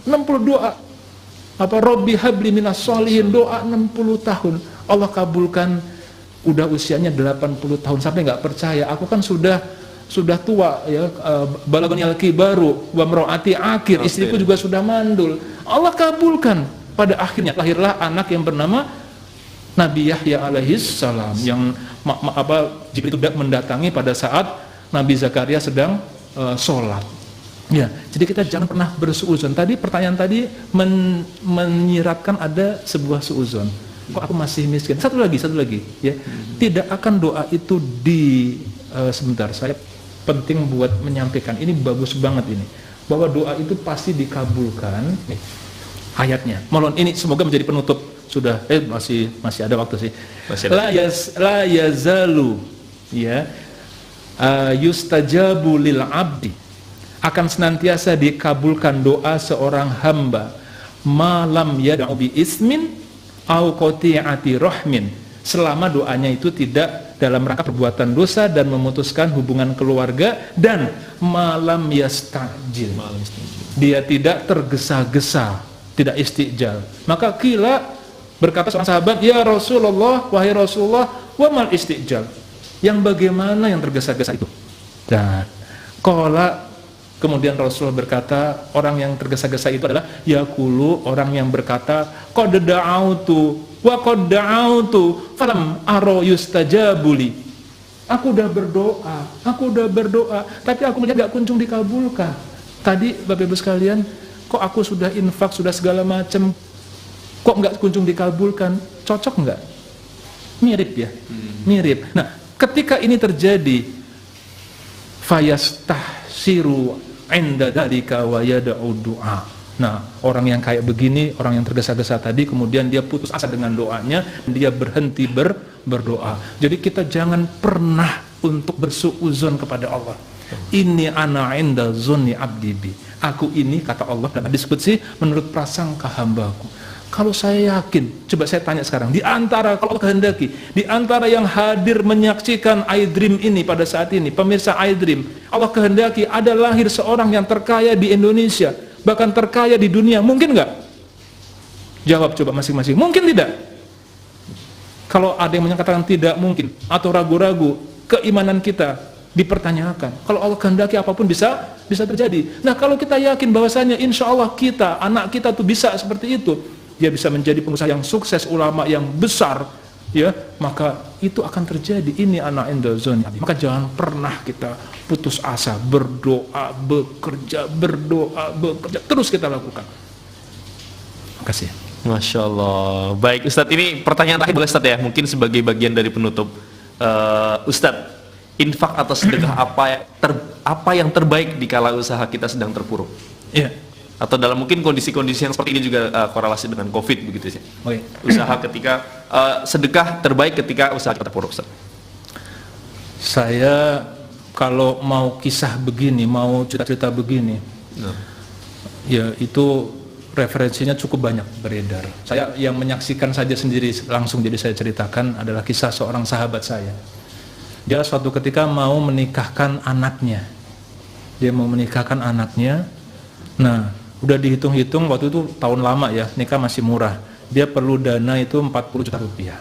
60 doa. Apa Robbi habli minas sholihin, doa 60 tahun. Allah kabulkan. Udah usianya 80 tahun, sampai nggak percaya. Aku kan sudah tua ya, balagani al-kibaru wa mraati akhir, istriku juga sudah mandul. Allah kabulkan. Pada akhirnya lahirlah anak yang bernama Nabi Yahya alaihis salam, yang Jibril itu mendatangi pada saat Nabi Zakaria sedang sholat. Ya, jadi kita jangan pernah bersuuzon. Tadi pertanyaan tadi menyiratkan ada sebuah suuzon. Kok aku masih miskin? Satu lagi ya. Tidak akan doa itu sebentar, saya penting buat menyampaikan. Ini bagus banget ini. Bahwa doa itu pasti dikabulkan. Nih, ayatnya. Mohon ini semoga menjadi penutup. Sudah masih ada waktu sih. La yazalu ya yustajabu lil abdi, akan senantiasa dikabulkan doa seorang hamba malam yad'u bi ismin au qati'ati rahmin, selama doanya itu tidak dalam rangka perbuatan dosa dan memutuskan hubungan keluarga, dan malam yastajil, dia tidak tergesa-gesa, tidak istijal. Maka kila berkata seorang sahabat, ya Rasulullah, wahai Rasulullah, wa mal istijal, yang bagaimana yang tergesa-gesa itu? Dan kemudian Rasul berkata, orang yang tergesa-gesa itu adalah yaqulu, orang yang berkata qad da'autu wa qad da'autu falam ara yustajabuli. Aku udah berdoa, tapi aku melihat gak kunjung dikabulkan. Tadi Bapak Ibu sekalian, kok aku sudah infak, sudah segala macam, kok nggak kunjung dikabulkan? Cocok nggak? Mirip ya? Mirip. Nah, ketika ini terjadi, fayastahsiru inda dzalika wa yad'u du'a. Nah, orang yang kayak begini, orang yang tergesa-gesa tadi, kemudian dia putus asa dengan doanya, dia berhenti berdoa. Jadi kita jangan pernah untuk bersuuzon kepada Allah. Ini ana inda zonni abdi bi. Aku ini, kata Allah dalam hadis qudsi, menurut prasangka hambaku. Kalau saya yakin, coba saya tanya sekarang, di antara, kalau Allah kehendaki, di antara yang hadir menyaksikan iDream ini pada saat ini, pemirsa iDream, Allah kehendaki ada lahir seorang yang terkaya di Indonesia, bahkan terkaya di dunia, mungkin nggak? Jawab coba masing-masing, mungkin tidak? Kalau ada yang menyatakan tidak mungkin, atau ragu-ragu, keimanan kita dipertanyakan. Kalau Allah kehendaki apapun bisa terjadi. Nah, kalau kita yakin bahwasanya insya Allah kita, anak kita tuh bisa seperti itu, dia bisa menjadi pengusaha yang sukses, ulama yang besar, ya, maka itu akan terjadi. Ini anak endozon. Maka jangan pernah kita putus asa, berdoa, bekerja, terus kita lakukan. Makasih. Masya Allah. Baik Ustadz, ini pertanyaan terakhir Ustadz ya, mungkin sebagai bagian dari penutup. Ustadz, infak atau sedekah apa yang terbaik di kala usaha kita sedang terpuruk? Iya. Atau dalam mungkin kondisi-kondisi yang seperti ini juga korelasi dengan COVID begitu sih. Okay. Usaha ketika sedekah terbaik ketika usaha kita terpuruk. Ustaz. Saya kalau mau kisah begini, mau cerita-cerita begini, ya itu referensinya cukup banyak beredar. Saya yang menyaksikan saja sendiri langsung, jadi saya ceritakan adalah kisah seorang sahabat saya. Dia suatu ketika mau menikahkan anaknya. Nah, udah dihitung-hitung waktu itu tahun lama ya, nikah masih murah. Dia perlu dana itu 40 juta rupiah.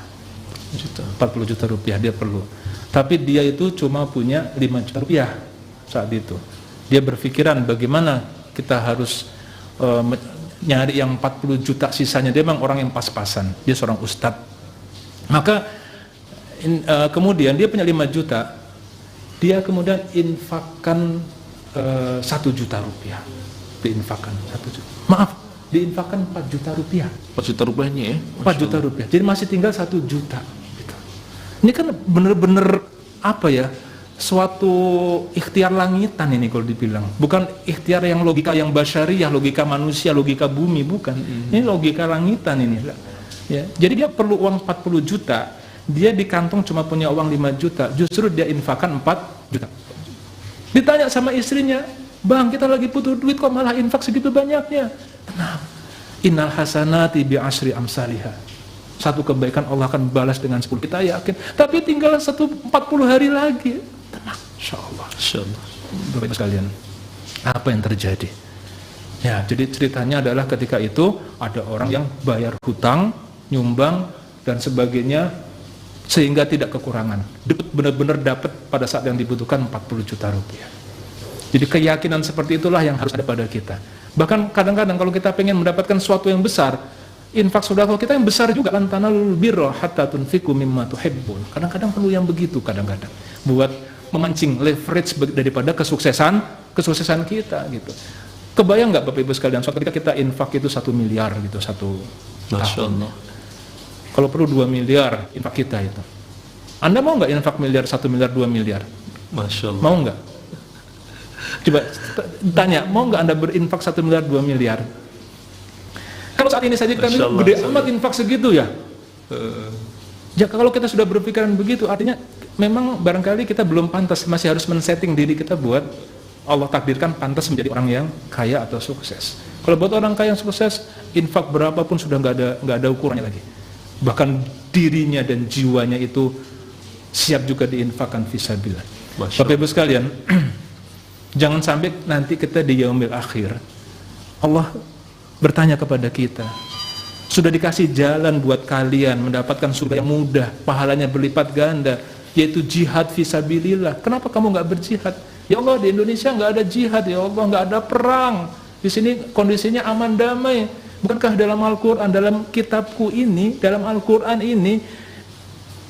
40 juta rupiah dia perlu. Tapi dia itu cuma punya 5 juta rupiah saat itu. Dia berpikiran bagaimana kita harus nyari yang 40 juta sisanya. Dia memang orang yang pas-pasan. Dia seorang ustadz. Maka kemudian dia punya 5 juta. Dia kemudian infakkan 1 juta rupiah. Diinfakkan 1 juta. Maaf, diinfakkan 4 juta rupiah. 4 juta rupiahnya ya? 4 juta rupiah. Jadi masih tinggal 1 juta. Gitu. Ini kan bener-bener apa ya? Suatu ikhtiar langitan ini kalau dibilang. Bukan ikhtiar yang logika yang basyariyah, logika manusia, logika bumi, bukan. Ini logika langitan ini. Ya. Jadi dia perlu uang 40 juta. Dia di kantong cuma punya uang 5 juta. Justru dia infakkan 4 juta. Ditanya sama istrinya, Bang, kita lagi butuh duit kok malah infak segitu banyaknya. Tenang, Innal hasanati bi asyri amsalihha. Satu kebaikan Allah akan balas dengan 10. Kita yakin. Tapi tinggal 40 hari lagi. Tenang, insyaallah. Insyaallah. Bapak Ibu sekalian, apa yang terjadi? Ya, jadi ceritanya adalah ketika itu ada orang yang bayar hutang, nyumbang dan sebagainya sehingga tidak kekurangan. Benar-benar dapat pada saat yang dibutuhkan 40 juta rupiah. Jadi keyakinan seperti itulah yang harus ada pada kita. Bahkan kadang-kadang kalau kita pengen mendapatkan sesuatu yang besar, infak sedekah kita yang besar juga, lan tanalul birra hatta tunfiqu mimma tuhibbun. Kadang-kadang perlu yang begitu kadang-kadang buat memancing leverage daripada kesuksesan kita gitu. Kebayang nggak Bapak Ibu sekalian, suatu ketika kita infak itu 1 miliar gitu satu tahun. Kalau perlu 2 miliar infak kita itu. Anda mau nggak infak miliar, 1 miliar, 2 miliar? Masya Allah. Mau nggak? Coba tanya, mau nggak Anda berinfak 1 miliar, 2 miliar? Kalau saat ini saja kita gede amat infak segitu ya. Ya kalau kita sudah berpikiran begitu, artinya memang barangkali kita belum pantas, masih harus men-setting diri kita buat Allah takdirkan pantas menjadi orang yang kaya atau sukses. Kalau buat orang kaya yang sukses, infak berapapun sudah nggak ada ukurannya lagi. Bahkan dirinya dan jiwanya itu siap juga diinfakkan fisabilillah. Bapak Ibu sekalian, jangan sampai nanti kita di yaumil akhir Allah bertanya kepada kita, sudah dikasih jalan buat kalian mendapatkan surga yang mudah, pahalanya berlipat ganda, yaitu jihad fisabilillah. Kenapa kamu nggak berjihad? Ya Allah, di Indonesia nggak ada jihad, ya Allah, nggak ada perang. Di sini kondisinya aman damai. Bukankah dalam Al-Quran, dalam kitabku ini, dalam Al-Quran ini,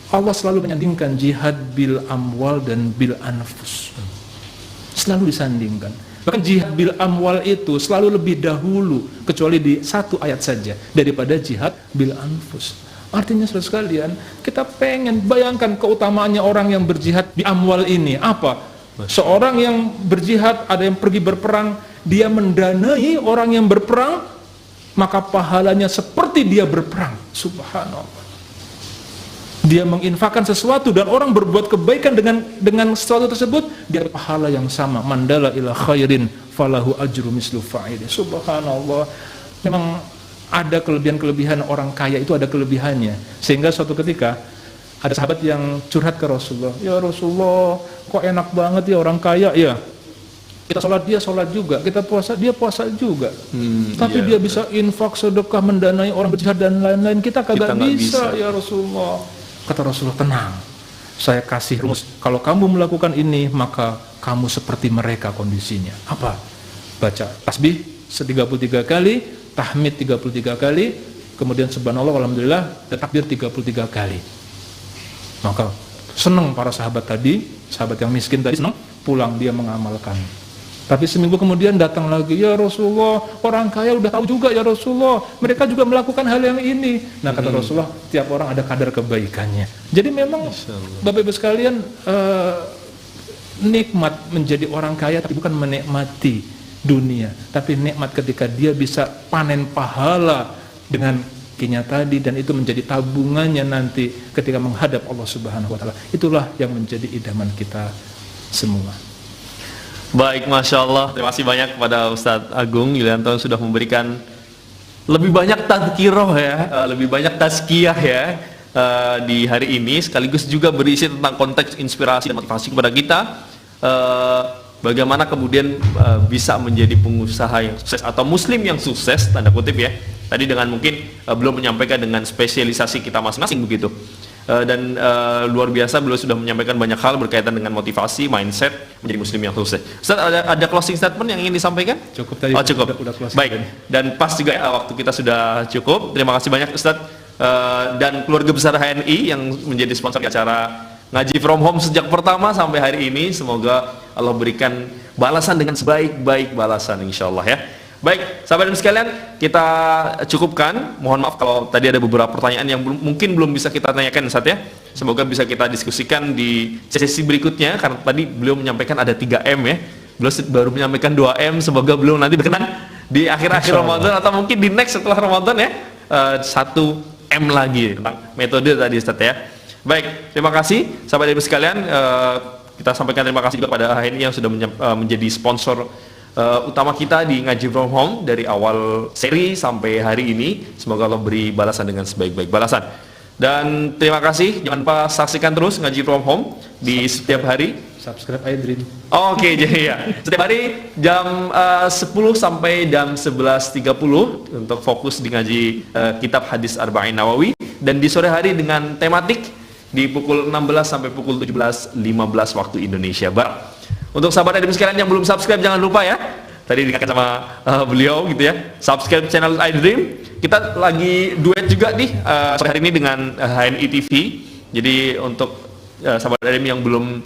Allah selalu menyandingkan jihad bil amwal dan bil anfus. Selalu disandingkan. Bahkan jihad bil amwal itu selalu lebih dahulu, kecuali di satu ayat saja, daripada jihad bil anfus. Artinya saudara sekalian, kita pengen bayangkan keutamaannya orang yang berjihad di amwal ini. Apa? Seorang yang berjihad, ada yang pergi berperang, dia mendanai orang yang berperang, maka pahalanya seperti dia berperang. Subhanallah. Dia menginfakkan sesuatu dan orang berbuat kebaikan dengan sesuatu tersebut, dia pahala yang sama. Mandala ila khairin falahu ajru mislu fa'ili. Subhanallah. Memang ada kelebihan-kelebihan orang kaya, itu ada kelebihannya. Sehingga suatu ketika ada sahabat yang curhat ke Rasulullah, ya Rasulullah, kok enak banget ya orang kaya ya. Kita sholat, dia sholat juga, kita puasa, dia puasa juga. Tapi dia bisa infak, sedekah, mendanai orang berjihad dan lain-lain. Kita kagak bisa ya Rasulullah. Kata Rasulullah, tenang, saya kasih rumus. Kalau kamu melakukan ini, maka kamu seperti mereka kondisinya. Apa? Baca tasbih 33 kali, tahmid 33 kali, kemudian subhanallah walhamdulillah, dan takbir 33 kali. Maka senang para sahabat tadi, sahabat yang miskin tadi senang, pulang dia mengamalkan. Tapi seminggu kemudian datang lagi, ya Rasulullah, orang kaya udah tahu juga ya Rasulullah, mereka juga melakukan hal yang ini. Nah kata Rasulullah, tiap orang ada kadar kebaikannya. Jadi memang Bapak Ibu sekalian, nikmat menjadi orang kaya tapi bukan menikmati dunia, tapi nikmat ketika dia bisa panen pahala dengan kinya tadi, dan itu menjadi tabungannya nanti ketika menghadap Allah Subhanahu wa taala. Itulah yang menjadi idaman kita semua. Baik, Masya Allah. Terima kasih banyak kepada Ustadz Agung Yulianto yang sudah memberikan lebih banyak tazkirah ya, lebih banyak tazkiyah ya di hari ini, sekaligus juga berisi tentang konteks inspirasi dan motivasi kepada kita, bagaimana kemudian bisa menjadi pengusaha yang sukses atau muslim yang sukses, tanda kutip ya. Tadi dengan mungkin belum menyampaikan dengan spesialisasi kita masing-masing begitu. Dan luar biasa beliau sudah menyampaikan banyak hal berkaitan dengan motivasi, mindset menjadi muslim yang sukses. Ustaz, ada closing statement yang ingin disampaikan? Cukup tadi. Oh, cukup. Udah baik. Dan pas juga ya, waktu kita sudah cukup. Terima kasih banyak Ustaz dan keluarga besar HNI yang menjadi sponsor acara Ngaji From Home sejak pertama sampai hari ini. Semoga Allah berikan balasan dengan sebaik-baik balasan insyaallah ya. Baik, sahabat dan sekalian, kita cukupkan. Mohon maaf kalau tadi ada beberapa pertanyaan yang mungkin belum bisa kita tanyakan Ustaz ya. Semoga bisa kita diskusikan di sesi berikutnya, karena tadi beliau menyampaikan ada 3M ya. Beliau baru menyampaikan 2M, semoga beliau nanti berkenan di akhir-akhir Ramadan atau mungkin di next setelah Ramadan ya, 1M lagi tentang metode tadi Ustaz ya. Baik, terima kasih sahabat dan sekalian. Kita sampaikan terima kasih juga kepada HNI yang sudah menjadi sponsor utama kita di Ngaji From Home dari awal seri sampai hari ini. Semoga Allah beri balasan dengan sebaik-baik balasan. Dan terima kasih, jangan lupa saksikan terus Ngaji From Home di setiap hari. Subscribe iDream. Oke, jadi ya setiap hari jam 10 sampai jam 11.30 untuk fokus di ngaji kitab hadis Arba'in Nawawi, dan di sore hari dengan tematik di pukul 16 sampai pukul 17.15 waktu Indonesia Barat. Untuk sahabat iDream sekalian yang belum subscribe, jangan lupa ya. Tadi dikatakan sama beliau gitu ya, subscribe channel iDream. Kita lagi duet juga nih sore hari ini dengan HNI TV. Jadi untuk sahabat iDream yang belum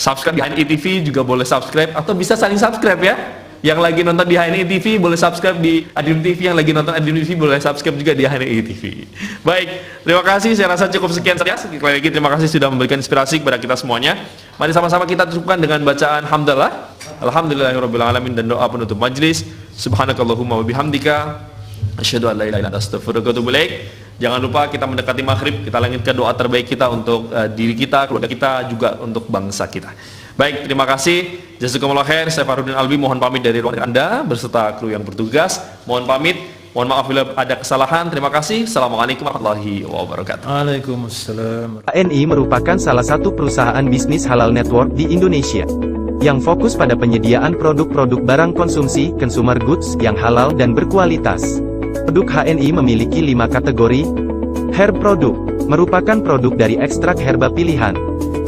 subscribe di HNI TV juga boleh subscribe, atau bisa saling subscribe ya. Yang lagi nonton di HNI TV boleh subscribe di iDream TV, yang lagi nonton iDream TV boleh subscribe juga di HNI TV. Baik, terima kasih. Saya rasa cukup sekian saja. Sekali lagi terima kasih sudah memberikan inspirasi kepada kita semuanya. Mari sama-sama kita cukupkan dengan bacaan hamdalah, alhamdulillahirabbil alamin, dan doa penutup majelis. Subhanakallahumma wa bihamdika asyhadu an la ilaha illa anta astaghfiruka wa atubu ilaik. Jangan lupa kita mendekati maghrib, kita lanjutkan doa terbaik kita untuk diri kita, keluarga kita, juga untuk bangsa kita. Baik, terima kasih. Jazakumullah khair. Saya Farudin Alwi mohon pamit dari ruangan Anda beserta kru yang bertugas. Mohon pamit. Mohon maaf bila ada kesalahan. Terima kasih. Assalamualaikum warahmatullahi wabarakatuh. Waalaikumsalam. HNI merupakan salah satu perusahaan bisnis halal network di Indonesia yang fokus pada penyediaan produk-produk barang konsumsi, consumer goods, yang halal dan berkualitas. Produk HNI memiliki 5 kategori. Herb produk merupakan produk dari ekstrak herba pilihan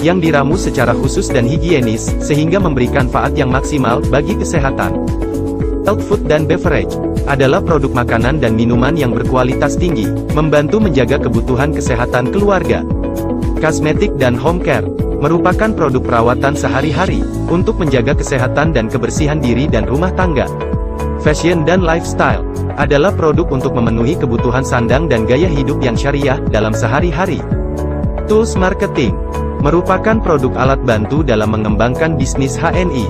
yang diramu secara khusus dan higienis sehingga memberikan manfaat yang maksimal bagi kesehatan. Health food dan beverage adalah produk makanan dan minuman yang berkualitas tinggi, membantu menjaga kebutuhan kesehatan keluarga. Kosmetik dan home care merupakan produk perawatan sehari-hari untuk menjaga kesehatan dan kebersihan diri dan rumah tangga. Fashion dan lifestyle adalah produk untuk memenuhi kebutuhan sandang dan gaya hidup yang syariah dalam sehari-hari. Tools marketing merupakan produk alat bantu dalam mengembangkan bisnis HNI.